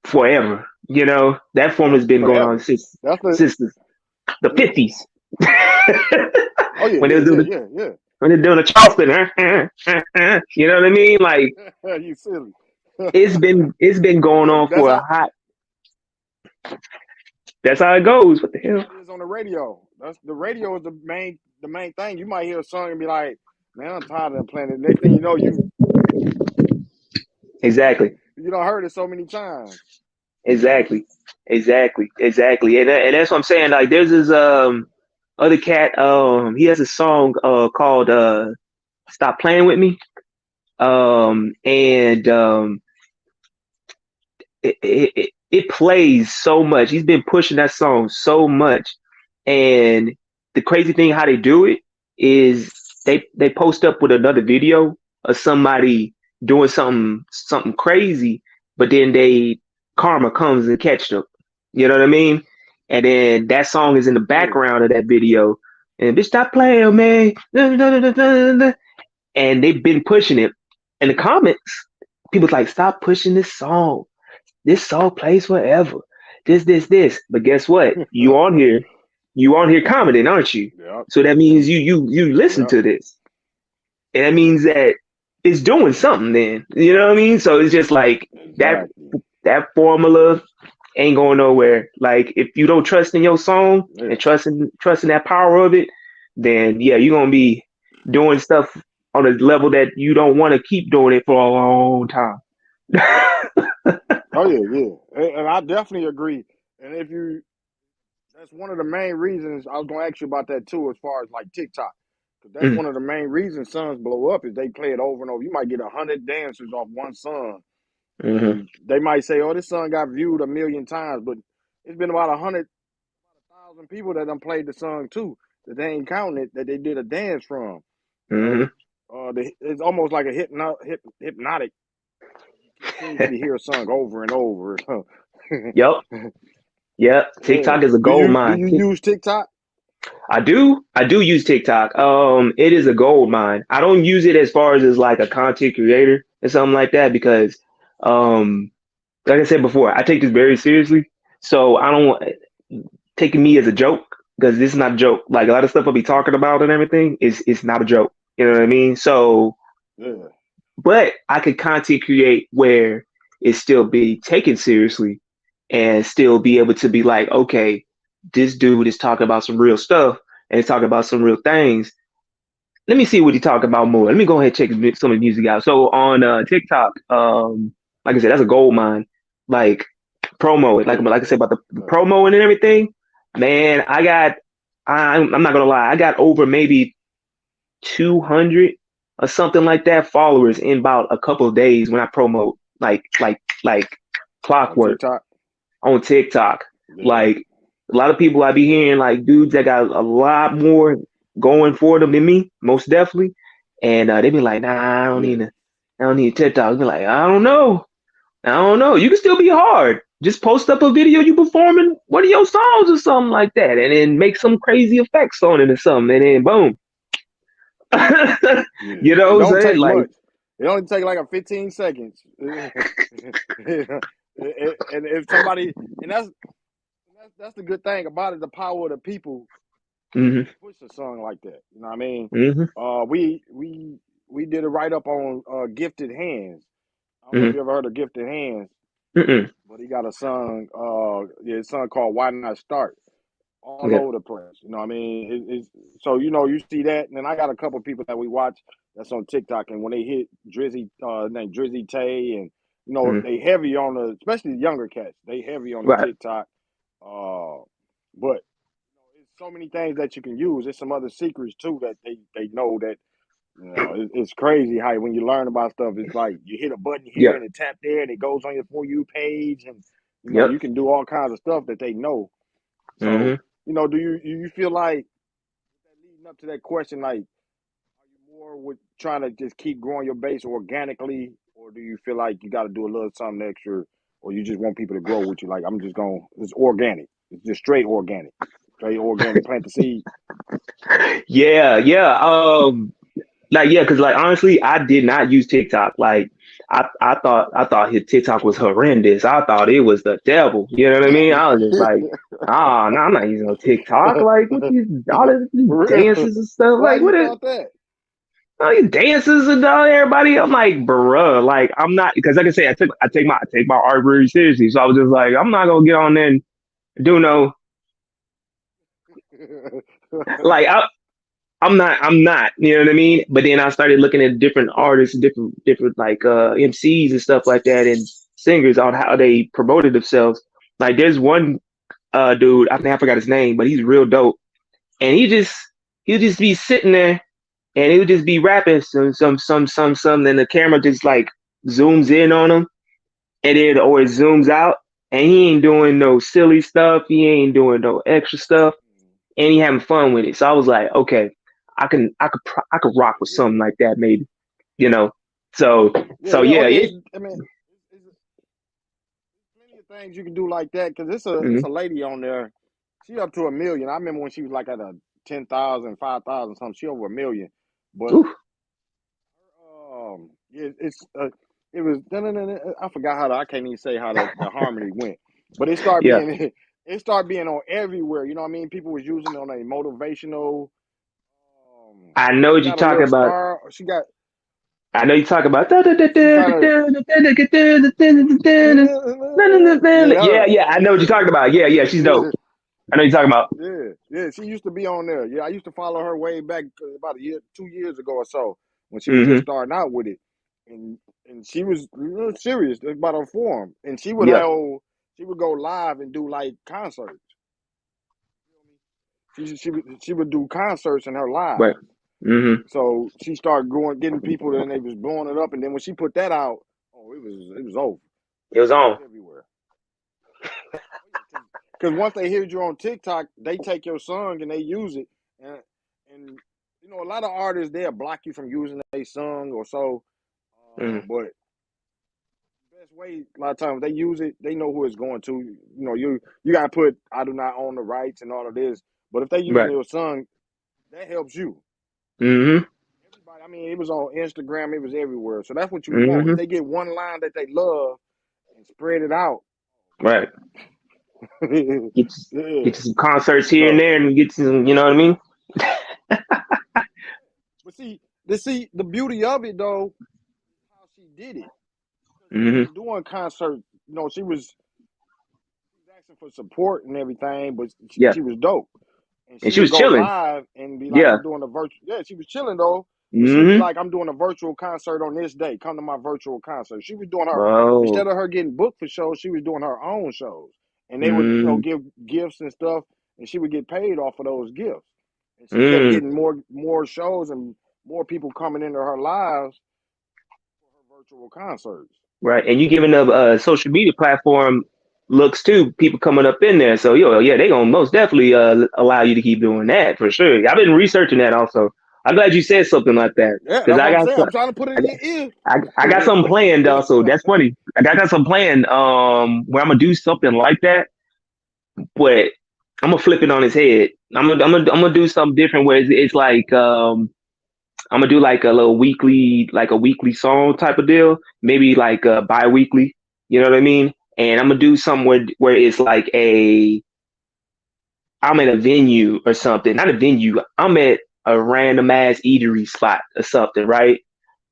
forever. You know, that formula's been going on forever. since That's the since the yeah. 50s. Oh yeah, when they yeah, was doing yeah, the, yeah, when they're doing the Charleston, you know what I mean? Like yeah. You silly. it's been going on That's for a how hot. That's how it goes. What the hell? it is on the radio. That's the radio is the main thing. You might hear a song and be like, "Man, I'm tired of them playing it." Next thing you know, Exactly. you don't heard it so many times. Exactly. Exactly. And that's what I'm saying. Like there's this other cat, he has a song called Stop Playing With Me. And it plays so much. He's been pushing that song so much. And the crazy thing how they do it is they post up with another video of somebody doing something crazy, but then they karma comes and catch them. You know what I mean? And then that song is in the Yeah, background of that video. And bitch, stop playing, man. And they've been pushing it. In the comments, people's like, stop pushing this song. This song plays forever. This. But guess what? You on here commenting, aren't you? yep, So that means you listen yep, to this. And that means that it's doing something then. You know what I mean? So it's just like that exactly. that formula ain't going nowhere. Like if you don't trust in your song Yeah, and trusting that power of it, then yeah, you're gonna be doing stuff on a level that you don't want to keep doing it for a long time. oh yeah, yeah, and I definitely agree. And if you, that's one of the main reasons I was gonna ask you about that too, as far as like TikTok. 'Cause that's Mm, one of the main reasons songs blow up is they play it over and over. You might get 100 dancers off one song, hmm and they might say, "Oh, this song got viewed 1 million times," but it's been about 100,000 people that done played the song too. That they ain't counting it. That they did a dance from. hmm It's almost like a hypnotic. You continuously hear a song over and over. Yep. Yep. Yeah. TikTok is a Do gold you do mine. you use TikTok? I do use TikTok. It is a gold mine. I don't use it as far as like a content creator or something like that because, um, like I said before, I take this very seriously. So I don't want taking me as a joke because this is not a joke. Like a lot of stuff I'll be talking about and everything is it's not a joke. You know what I mean? So, Yeah. but I could content create where it still be taken seriously and still be able to be like, okay, this dude is talking about some real stuff and he's talking about some real things. Let me see what he talking about more. Let me go ahead and check some of the music out. So on TikTok, like I said, that's a gold mine. Like promo it, Yeah. like I said about the Yeah. promo and everything. Man, I'm not gonna lie, I got over maybe 200 or something like that followers in about a couple of days when I promote like On clockwork TikTok. on TikTok. Yeah. Like a lot of people I be hearing like dudes that got a lot more going for them than me, most definitely. And they be like, nah, Yeah. I don't need TikTok. I be like, I don't know. You can still be hard. Just post up a video you performing one of your songs or something like that, and then make some crazy effects on it or something, and then boom. Yeah. You know It what I'm don't saying? take Like, much. It only take like a 15 seconds. And if somebody, and that's the good thing about it, the power of the people hmm push a song like that. You know what I mean? hmm We did a write up on Gifted Hands. I don't know if hmm you ever heard of Gifted Hands, mm but he got a song, a song called "Why Not Start." All Okay. over the place. You know what I mean? So you see that, and then I got a couple of people that we watch that's on TikTok, and when they hit Drizzy, named Drizzy Tay, and hmm they heavy on especially the younger cats. They heavy on the Right. TikTok. But it's so many things that you can use. There's some other secrets too that they know that it's crazy how when you learn about stuff, it's like you hit a button here Yeah. and it tap there and it goes on your For You page, and Yep. you can do all kinds of stuff that they know. So hmm do you feel like leading up to that question, like, are you more with trying to just keep growing your base organically, or do you feel like you got to do a little something extra, or you just want people to grow with you? Like it's organic. It's just straight organic. Plant the seed. Yeah, yeah. Because like honestly, I did not use TikTok. Like I thought his TikTok was horrendous. I thought it was the devil. You know what I mean? I was just like, no, I'm not using no TikTok. Like what these all these For real? dances and stuff. Why Like you what is thought that? all these dances and all everybody? I'm like, bruh, like I'm not because like I say, I take my art very seriously. So I was just like, I'm not gonna get on there and do no like I'm not, you know what I mean? But then I started looking at different artists, different like MCs and stuff like that and singers on how they promoted themselves. Like there's one dude, I think I forgot his name, but he's real dope. And he'll just be sitting there and he'll just be rapping some and the camera just like zooms in on him and then or it zooms out and he ain't doing no silly stuff, he ain't doing no extra stuff and he having fun with it. So I was like, okay, I could rock with Yeah, something like that maybe, you know. So yeah. yeah, I mean, it's plenty of things you can do like that because it's mhm. a lady on there. She up to 1 million. I remember when she was like at a 10,000, 5,000 something. She over 1 million. But Oof, yeah, it was. I forgot I can't even say how the harmony went. But it started yeah, being it started being on everywhere. You know what I mean? People was using it on a motivational. I know She what you're got a talking little about. star. She got I know you talk about. she kind of Yeah, yeah. yeah. I know what you're talking about. Yeah, yeah. She's dope. I know you're talking about. Yeah. She used to be on there. Yeah, I used to follow her way back about a year, 2 years ago or so when she was just Hmm. starting out with it, and she was real serious about her form, and Yeah. she would go live and do like concerts. She would do concerts in her live. Right. Hmm. So she started getting people, and they was blowing it up. And then when she put that out, oh, it was over. It was It on. was everywhere. Because once they hear you on TikTok, they take your song and they use it, and a lot of artists they'll block you from using a song or so. Hmm. But best way, a lot of times they use it, they know who it's going to. You gotta put I do not own the rights and all of this. But if they using Right. your song, that helps you. Hmm. Everybody, I mean, it was on Instagram, it was everywhere. So that's what you want. If Hmm. they get one line that they love and spread it out, Right. man. Get Yeah. get you some concerts here and So, there, and get some. You know what I mean? but the beauty of it though, how she did it. When she Hmm. was doing concerts, she was asking for support and everything, but Yeah. she was dope. And And she she would was go chilling. live and be like, Yeah. I'm doing a virtual. Yeah, she was chilling though, but she would be Hmm. like, I'm doing a virtual concert on this day. Come to my virtual concert. She was doing her Oh. instead of her getting booked for shows, she was doing her own shows, and they would Mm. give gifts and stuff, and she would get paid off of those gifts. And she kept Mm. getting more shows and more people coming into her lives for her virtual concerts. Right. And you giving up social media platform looks too, people coming up in there. So yeah, they gonna most definitely allow you to keep doing that for sure. I've been researching that also. I'm glad you said something like that Yeah, because that's what I'm saying. I'm trying to put it I in got, your ear. I got something planned also. That's funny. I got some planned where I'm gonna do something like that, but I'm gonna flip it on his head. I'm gonna do something different where it's like I'm gonna do like a weekly song type of deal, maybe like bi-weekly. You know what I mean? And I'm gonna do something where it's like I'm at a venue or something, not a venue. I'm at a random ass eatery spot or something, right?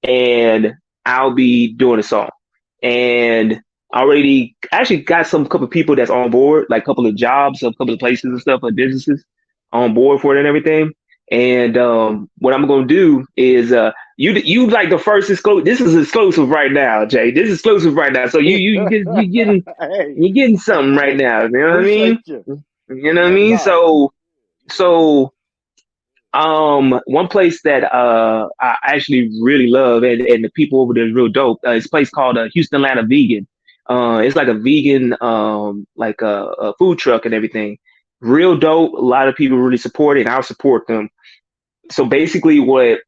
And I'll be doing a song, and I already actually got some couple of people that's on board, like a couple of jobs, a couple of places and stuff, like businesses on board for it and everything. And what I'm gonna do is you like the first exclusive. This is exclusive right now, Jay. This is exclusive right now. So Hey, you getting something right now. You know what I mean? appreciate you. You know what I No mean? doubt. Yeah. So one place that I actually really love and the people over there is real dope. It's a place called Houston Atlanta Vegan. It's like a vegan like a food truck and everything. Real dope. A lot of people really support it, and I'll support them. So basically, what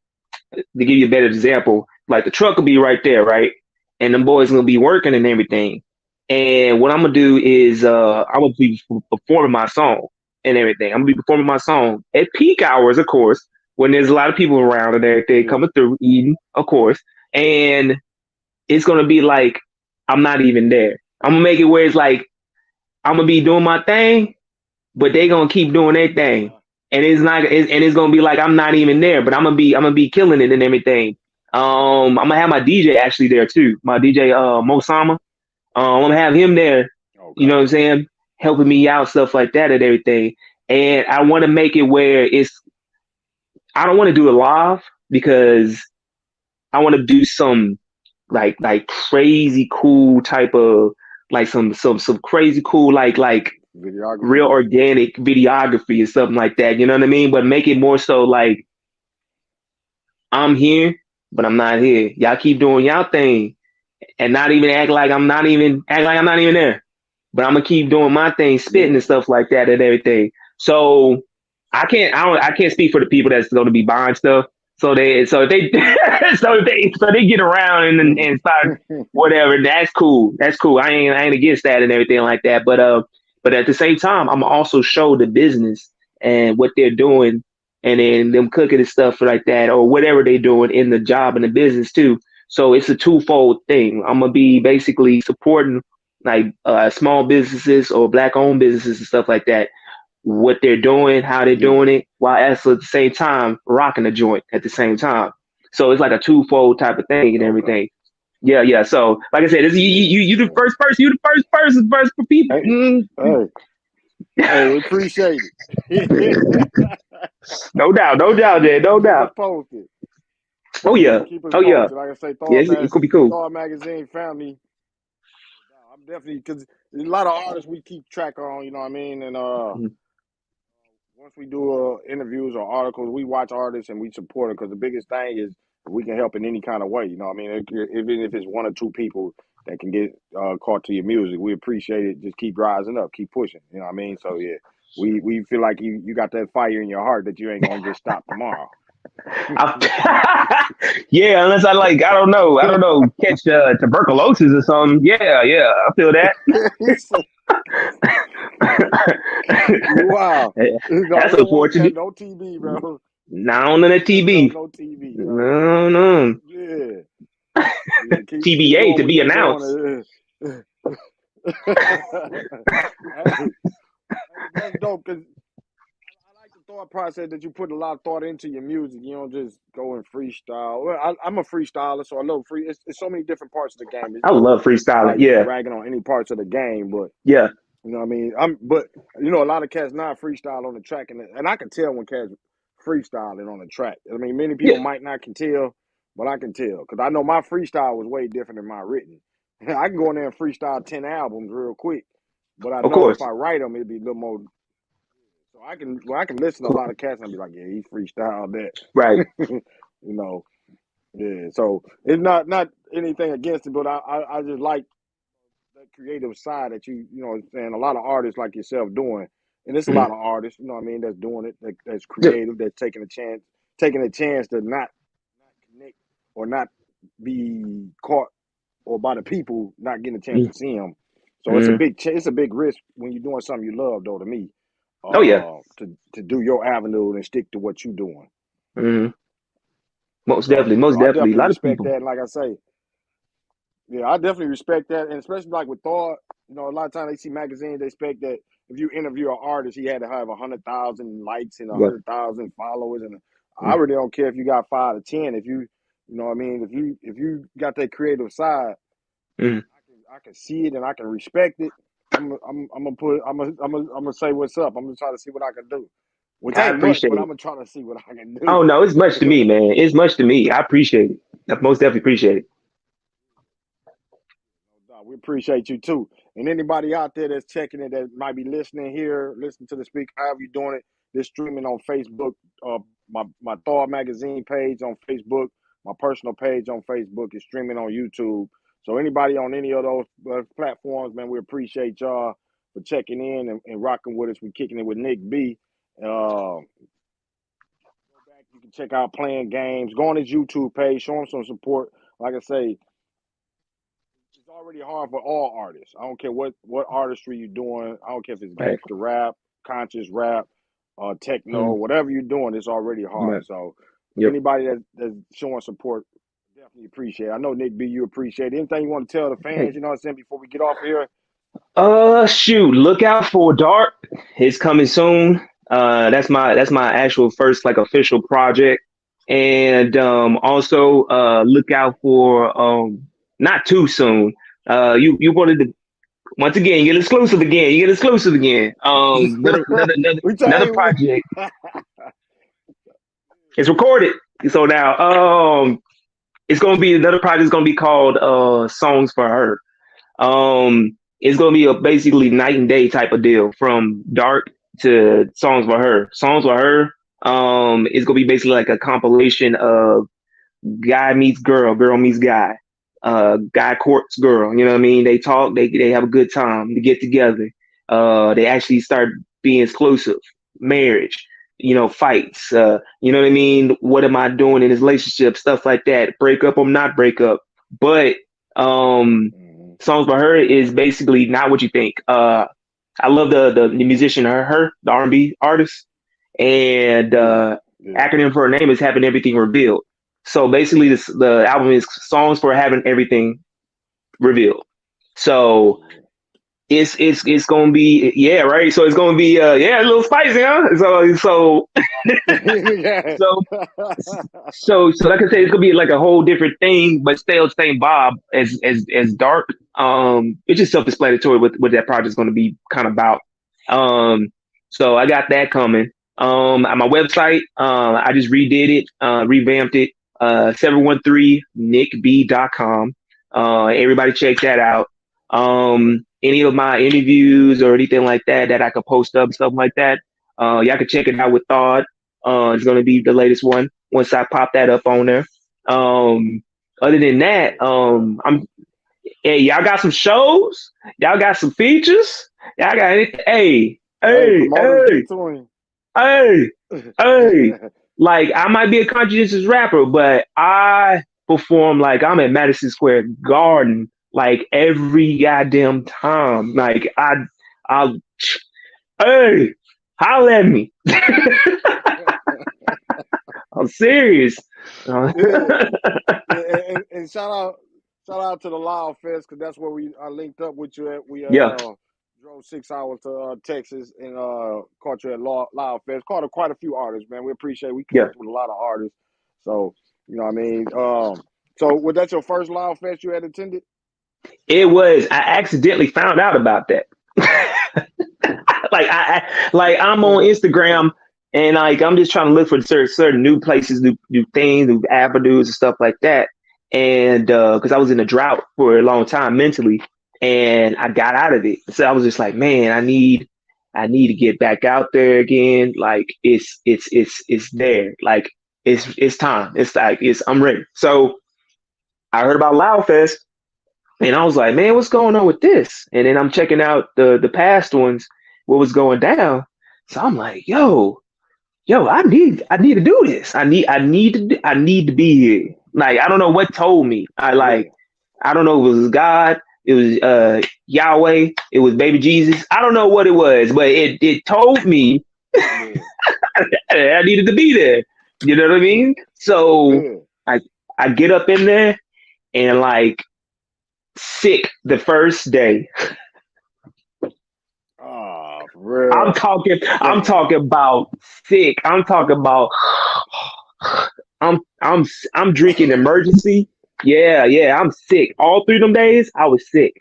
to give you a better example, like the truck will be right there, right? And them boys gonna be working and everything. And what I'm gonna do is I'm gonna be performing my song and everything. I'm gonna be performing my song at peak hours, of course, when there's a lot of people around and everything Yeah. coming through, eating, of course. And it's gonna be like I'm not even there. I'm gonna make it where it's like I'm gonna be doing my thing, but they gonna keep doing their thing, and it's gonna be like I'm not even there, but I'm gonna be killing it and everything. I'm gonna have my DJ actually there too, my DJ Mosama. I'm gonna have him there. You know Okay. what I'm saying, helping me out, stuff like that and everything. And I want to make it where I don't want to do it live because I want to do some like crazy cool type of like some crazy cool like real Videography. organic videography or something like that. You know what I mean? But make it more so like I'm here, but I'm not here. Y'all keep doing y'all thing and not even act like I'm not even there. But I'm gonna keep doing my thing, spitting and Yeah. stuff like that and everything. So I can't speak for the people that's going to be buying stuff. So if they so they get around and start whatever. That's cool. That's cool. I ain't against that and everything like that. But at the same time, I'm also show the business and what they're doing, and then them cooking and stuff like that, or whatever they're doing in the job and the business too. So it's a twofold thing. I'm gonna be basically supporting like small businesses or black owned businesses and stuff like that, what they're doing, how they're Yeah. doing it, while at the same time rocking the joint at the same time. So it's like a twofold type of thing and Okay. everything. Yeah, yeah. So like I said, you the Yeah. first person, you the first person, first for people. Hey, hey, hey, we appreciate it. No doubt, no doubt, Jay, no Keep us doubt. posted. Oh yeah, Keep us oh yeah, posted. Like I say, yeah. It's gonna be cool. Thawed Magazine family. I'm definitely because there's a lot of artists we keep track on. You know what I mean? And Mhm. once we do interviews or articles, we watch artists and we support them because the biggest thing is if we can help in any kind of way. You know what I mean? Even if it's one or two people that can get caught to your music, we appreciate it. Just keep rising up, keep pushing. You know what I mean? So yeah, we feel like you got that fire in your heart that you ain't gonna just stop tomorrow. Yeah, unless I don't know, catch tuberculosis or something. Yeah, yeah, I feel that. He said, wow. No, That's we don't want that. unfortunate. No TB, bro. Not on the No, TB. no TB, bro. No, no. Yeah. Yeah, keep TBA doing to what be you're announced. doing. Hey, that's dope because I like the thought process that you put a lot of thought into your music. You don't just go and freestyle. Well, I'm a freestyler, so I love free. It's so many different parts of the game. It's I no love freestyling. like Yeah, ragging on any parts of the game, but yeah, you know what I mean. But a lot of cats not freestyle on the track, and I can tell when cats freestyling on the track. I mean, many yeah. people might not can tell, but I can tell because I know my freestyle was way different than my written. I can go in there and freestyle 10 albums real quick, but I Of know if course. I write them, it'd be a little more. So I can listen to a lot of cats and be like, yeah, he freestyled that, Right. you know. Yeah, so it's not anything against it, but I just like that creative side that you know what I'm saying a lot of artists like yourself doing, and it's a Hmm. lot of artists, you know what I mean, that's doing it, that's Yeah. creative, that's taking a chance to not connect or not be caught or by the people not getting a chance to see them. So it's a Mm-hmm. it's a big risk when you're doing something you love, though. To me, Oh yeah. to do your avenue and stick to what you're doing. Hmm. Most So definitely. yeah, so Most I definitely. A definitely lot of respect people. that. And like I say, yeah, I definitely respect that, and especially like with Thawed, a lot of times they see magazines, they expect that if you interview an artist, he had to have 100,000 likes and Yeah. 100,000 followers, and I really don't care if you got 5 to 10. If you know what I mean, if you got that creative side, Mm-hmm. I can see it and I can respect it. I'm gonna say what's up. I'm gonna try to see what I can do, which I ain't much, appreciate but I'm it. gonna try to see what I can Oh do. no, it's much to me, man. It's much to me. I appreciate it. I most definitely appreciate it. We appreciate you too. And anybody out there that's checking it that might be listening here, listen to the speaker, however you doing it, this streaming on Facebook, my Thawed Magazine page on Facebook, my personal page on Facebook is streaming on YouTube. So anybody on any of those platforms, man, we appreciate y'all for checking in and rocking with us. We kicking it with Nick B. Go back. You can check out Playing Games. Go on his YouTube page. Show him some support. Like I say, it's already hard for all artists. I don't care what artistry you're doing. I don't care if it's Right. gangster rap, conscious rap, techno, Mm. whatever you're doing. It's already hard. Right. So Yep. anybody that's showing support, definitely appreciate it. I know Nick B, you appreciate it. Anything you want to tell the fans? You know what I'm saying? Before we get off here. Shoot, look out for Dark. It's coming soon. That's my actual first like official project. And also look out for not too soon. You wanted to once again you get exclusive again. You get exclusive again. Another project. It's recorded. So now it's gonna be another project. Is gonna be called Songs for Her. It's gonna be a basically night and day type of deal from Dark to Songs for Her. Songs for Her. It's gonna be basically like a compilation of guy meets girl, girl meets guy, guy courts girl. You know what I mean? They talk, they have a good time, they get together. They actually start being exclusive, marriage, fights. You know what I mean? What am I doing in this relationship? Stuff like that. Break up or not break up. But Songs for Her is basically not what you think. I love the musician her, the R&B artist, and acronym for her name is Having Everything Revealed. So basically, the album is Songs for Having Everything Revealed. So it's gonna be right. So it's gonna be a little spicy, huh? So so like I said, it's gonna be like a whole different thing, but still the same Bob as Dark. It's just self-explanatory what that project's gonna be kind of about. So I got that coming. On my website, I just redid it, revamped it. 713nickb.com. Everybody check that out. Any of my interviews or anything like that I could post up, stuff like that. Y'all can check it out with Thawed. It's gonna be the latest one once I pop that up on there. Other than that, y'all got some shows, y'all got some features, y'all got anything. Hey. Like I might be a conscientious rapper, but I perform like I'm at Madison Square Garden like every goddamn time. Like I'll holla at me. I'm serious. And shout out to the Loud Fest because that's where I linked up with you at. We drove 6 hours to Texas and caught you at Loud Fest. Caught quite a few artists, man. We appreciate it. We connect with a lot of artists. So, you know what I mean? So was that your first Loud Fest you had attended? It was. I accidentally found out about that. I'm on Instagram and like I'm just trying to look for certain new places, new things, new avenues and stuff like that. And because I was in a drought for a long time mentally, and I got out of it. So I was just like, man, I need to get back out there again. Like it's there. Like it's time. It's like I'm ready. So I heard about Loud Fest. And I was like, man, what's going on with this? And then I'm checking out the past ones, what was going down. So I'm like, yo, I need to do this. I need to be here. Like, I don't know what told me. I don't know if it was God, it was Yahweh, it was baby Jesus. I don't know what it was, but it told me I needed to be there. You know what I mean? So I get up in there and like sick the first day. Oh, for real. I'm talking about sick. I'm talking about I'm drinking emergency. Yeah, I'm sick. All 3 of them days, I was sick.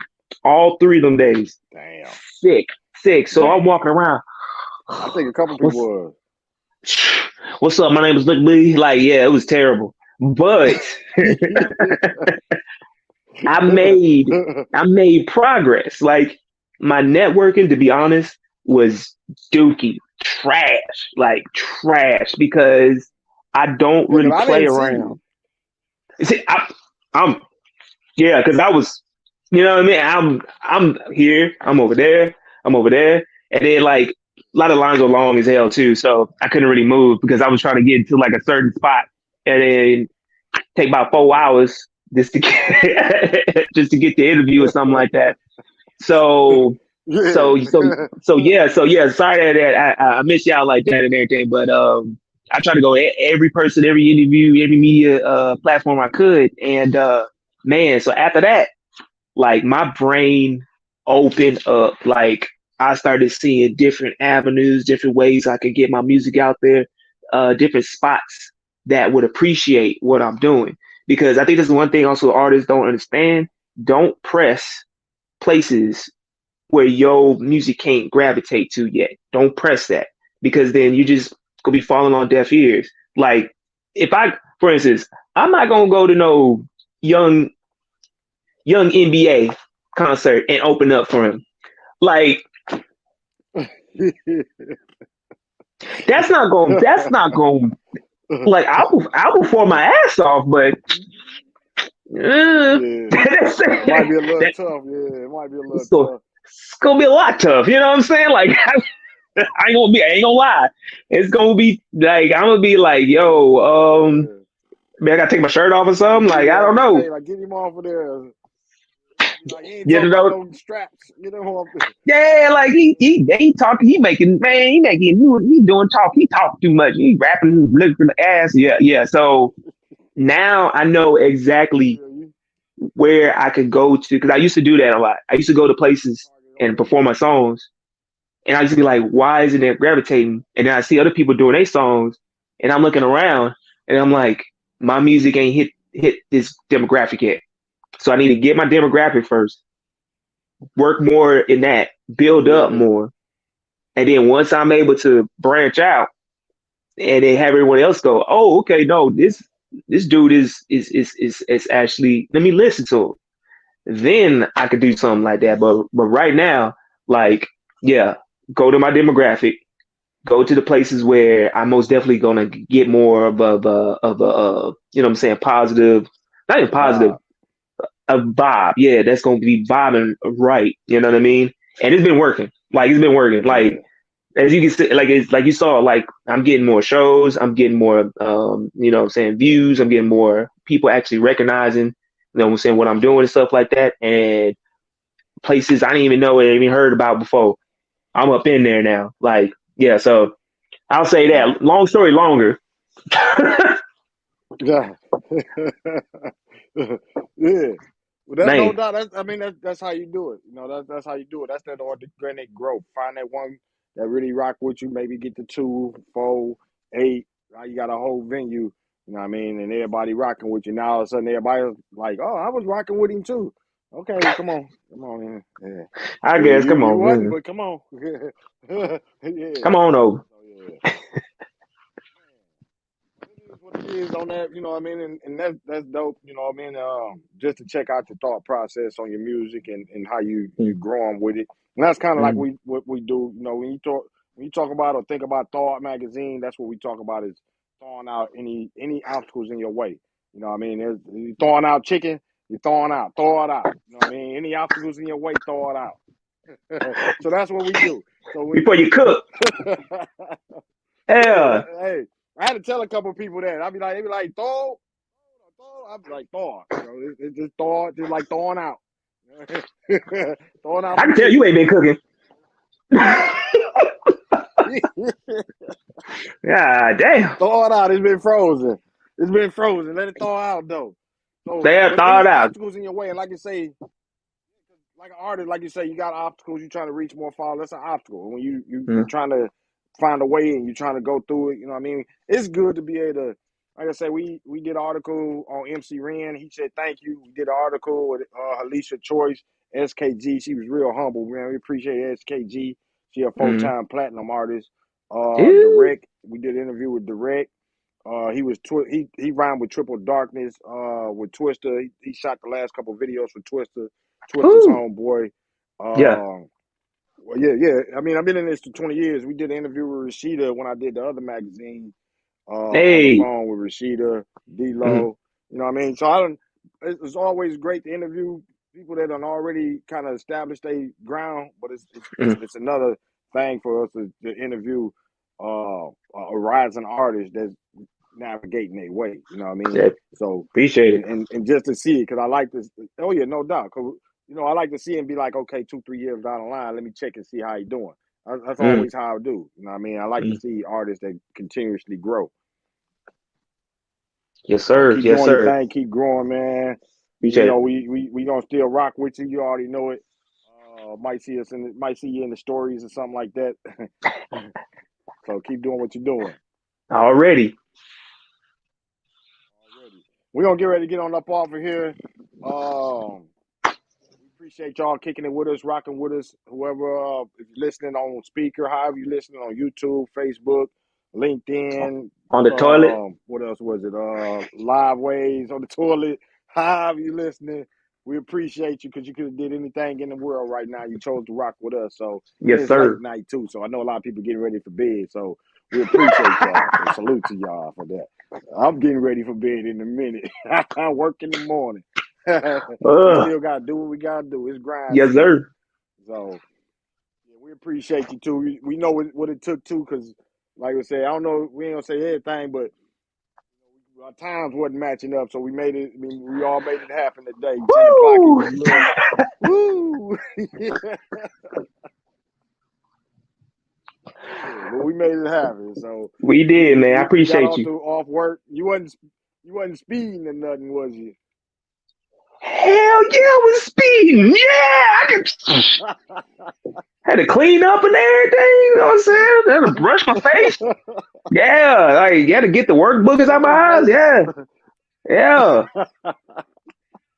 All 3 of them days. Damn. Sick. So I'm walking around. I think a couple people was. What's up? My name is Nick B. Like, yeah, it was terrible. But I made progress. Like my networking, to be honest, was dookie trash because I don't really play around. See, I'm because I was, you know what I mean? I'm here, I'm over there, and then like a lot of lines were long as hell too, so I couldn't really move because I was trying to get to like a certain spot and then take about 4 hours just to get just to get the interview or something like that. So Yeah. so yeah. Sorry that I miss y'all like that and everything, but I try to go every person, every interview, every media platform I could, and man, so after that, like my brain opened up. Like I started seeing different avenues, different ways I could get my music out there, different spots that would appreciate what I'm doing. Because I think that's the one thing also artists don't understand. Don't press places where your music can't gravitate to yet. Don't press that because then you just gonna be falling on deaf ears. Like if I, for instance, I'm not gonna go to no young NBA concert and open up for him. Like that's not going like I will perform my ass off, but Yeah. It might be a little that, tough. Yeah, it might be a little so tough. it's gonna be a lot tough. You know what I'm saying? Like I ain't gonna lie. It's gonna be like I'm gonna be like, yo, Yeah. man, I gotta take my shirt off or Like, something. Like I don't know. hey, like get him off of there. Like, he ain't You talking about know, no straps. Get him off there. yeah, like he talking, he doing talk, he talk too much, he rapping, looking for the ass, yeah. So now I know exactly Yeah, you where I could go to because I used to do that a lot. I used to go to places target and on perform my songs, and I used to be like, why isn't it gravitating? And then I see other people doing their songs, and I'm looking around, and I'm like, my music ain't hit this demographic yet. So I need to get my demographic first, work more in that, build up yeah. more, and then once I'm able to branch out and then have everyone else go, oh, okay, no, this dude is actually let me listen to him. Then I could do something like that. But right now, like, yeah, go to my demographic, go to the places where I'm most definitely gonna get more of a you know what I'm saying, positive, not even positive, Vibe. a vibe. Yeah, that's gonna be vibing right. You know what I mean? And it's been working. Like it's been working. Like Yeah. as you can see, like it's like you saw, like I'm getting more shows, I'm getting more you know what I'm saying, views, I'm getting more people actually recognizing, you know what I'm saying, what I'm doing and stuff like that. And places I didn't even know I even heard about before. I'm up in there now. Like, yeah, so I'll say Yeah. that. Long story longer. Yeah. Yeah. Well, that's no Man. doubt. I mean, that's how you do it. You know, that's how you do it. That's that organic growth. Find that one that really rock with you. Maybe get the 2, 4, 8. Now you got a whole venue. You know what I mean? And everybody rocking with you. Now all of a sudden, everybody's like, "Oh, I was rocking with him too." Okay, well, come on, man. Yeah, I yeah. guess come You on. wasn't, Man. but come on. Yeah. Come on over. So yeah. It is what it is on that, you know what I mean? And that's dope, you know what I mean? Just to check out your thought process on your music and how you growing with it. And that's kind of like Mm-hmm. what we do, you know, when you talk about or think about Thawed magazine, that's what we talk about is throwing out any obstacles in your way. You know what I mean? You throwing out chicken, throw it out. You know what I mean? Any obstacles in your way, throw it out. So that's what we do. So Before you cook. yeah, Yeah. hey, I had to tell a couple of people that. They be like, throw. I'd be like, throw. You know, it's just throw, just like throwing out. Throwing out I some can tell you chicken. ain't been cooking. God damn. Throw it out. It's been frozen. It's been frozen. Let it thaw out though. So, They have but thawed any out. obstacles in your way, and like you say, like an artist, like you say, you got obstacles. You're trying to reach more far. That's an obstacle. When you Mm. trying to find a way and you're trying to go through it. You know what I mean? It's good to be able to. Like I said, we did an article on MC Ren. He said thank you. We did an article with Alicia Choice, SKG. She was real humble, man. We appreciate SKG. She a Mm. 4-time platinum artist. Ew. Direct. We did an interview with Direct. He was he rhymed with Triple Darkness. With Twister. He shot the last couple of videos for Twister. Twister's Ooh. homeboy. Yeah. Well, yeah. I mean, I've been in this for 20 years. We did an interview with Rashida when I did the other magazine on the Hey. phone with Rashida, Mm. D-Lo. You know what I mean? So I don't. It's always great to interview people that done already kind of established their ground, but Mm. it's another thing for us to interview a rising artist that's navigating their way. You know what I mean? Yeah, So appreciate it. and just to see it, because I like this. Oh yeah, no doubt. Cause I like to see and be like, okay, 2-3 years down the line, let me check and see how he doing. That's Mm, always how I do. You know what I mean? I like to mm. see artists that continuously grow. Yes, So sir. keep Yes, doing your sir. thing, keep growing, man. Appreciate it. We gonna still rock with you. You already know it. Might see you in the stories or something like that. So keep doing what you're doing. Already. Already. We're gonna get ready to get on up off of here. We appreciate y'all kicking it with us, rocking with us. Whoever, if you're listening on speaker, however you're listening on YouTube, Facebook, LinkedIn, On the toilet. what else was it? Live ways on the toilet. However you listening, we appreciate you because you could have did anything in the world right now. You chose to rock with us. So, and Yes, it's late sir. night too. So I know a lot of people getting ready for bed. So we appreciate y'all. So salute to y'all for that. I'm getting ready for bed in a minute. I work in the morning. We Uh, still gotta do what we gotta do. It's grind yes, season. sir. So yeah, we appreciate you too. We know what it took too, because like I said, I don't know, we ain't gonna say everything, but our times wasn't matching up, so we made it. I mean, we all made it happen today. 10 o'clock, it Woo! was a little woo. Yeah, but we made it happen. So We did, man. I you got appreciate off you. to off work. You wasn't speeding or nothing, was you? Hell yeah, I was speeding. Yeah, I had to clean up and everything. You know what I'm saying? I had to brush my face. Yeah, like you had to get the workbook out my Brush house. face. Yeah, yeah.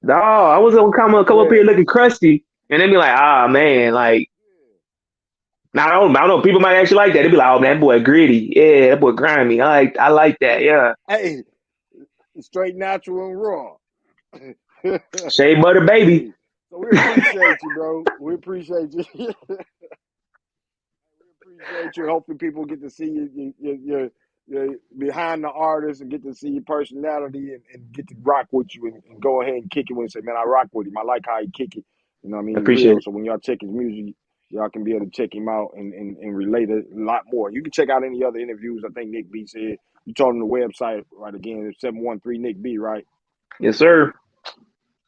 No, I was gonna come up here Yeah. looking crusty, and then be like, ah man, like now I don't know. People might actually like that. They'd be like, oh man, that boy gritty. Yeah, that boy grimy. I like that. Yeah, Hey, straight natural and raw. shea butter baby. Hey, so we appreciate you, bro. We appreciate you. We appreciate you. Hopefully, people get to see you're behind the artist and get to see your personality and get to rock with you and go ahead and kick it when you say, man, I rock with him. I like how he kick it. You know what I mean? He Appreciate real. it. So when y'all check his music, y'all can be able to check him out and relate a lot more. You can check out any other interviews. I think Nick B said. You told him the website, right? Again, it's 713 Nick B, right? Yes, sir.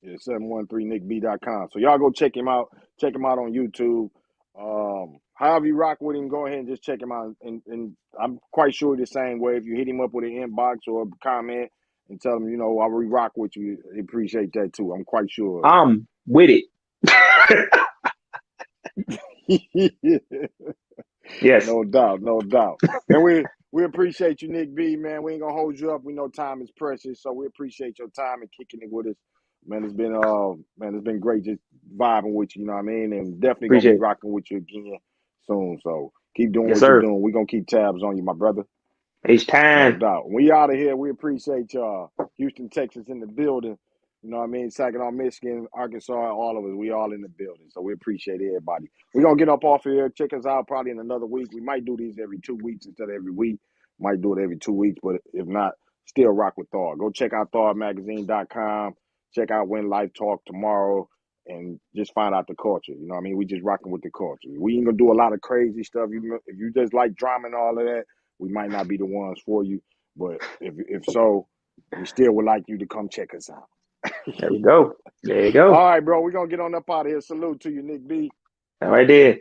Yeah, 713nickb.com. So y'all go check him out. Check him out on YouTube. However you rock with him, go ahead and just check him out. And I'm quite sure the same way. If you hit him up with an inbox or a comment and tell him, I will rock with you, he appreciate that too. I'm quite sure of I'm with it. that. Yes, No doubt, no doubt. And we appreciate you, Nick B, man. We ain't gonna hold you up. We know time is precious, so we appreciate your time and kicking it with us. It's been great just vibing with you, you know what I mean? And definitely gonna be appreciate it. rocking with you again soon. So keep doing Yes, what you're sir. doing. We're gonna keep tabs on you, my brother. It's No time. doubt. We out of here. We appreciate y'all. Houston, Texas in the building. You know what I mean? Saginaw, Michigan, Arkansas, all of us. We all in the building. So we appreciate everybody. We're going to get up off of here. Check us out probably in another week. We might do these every 2 weeks instead of every week. Might do it every 2 weeks, but if not, still rock with Thawed. Go check out thawedmagazine.com. Check out When Life Talk tomorrow and just find out the culture. You know what I mean? We just rocking with the culture. We ain't going to do a lot of crazy stuff. If you just like drama and all of that, we might not be the ones for you. But if so, we still would like you to come check us out. There we go. There you All go. right, bro. We're going to get on up out of here. Salute to you, Nick B. All right there.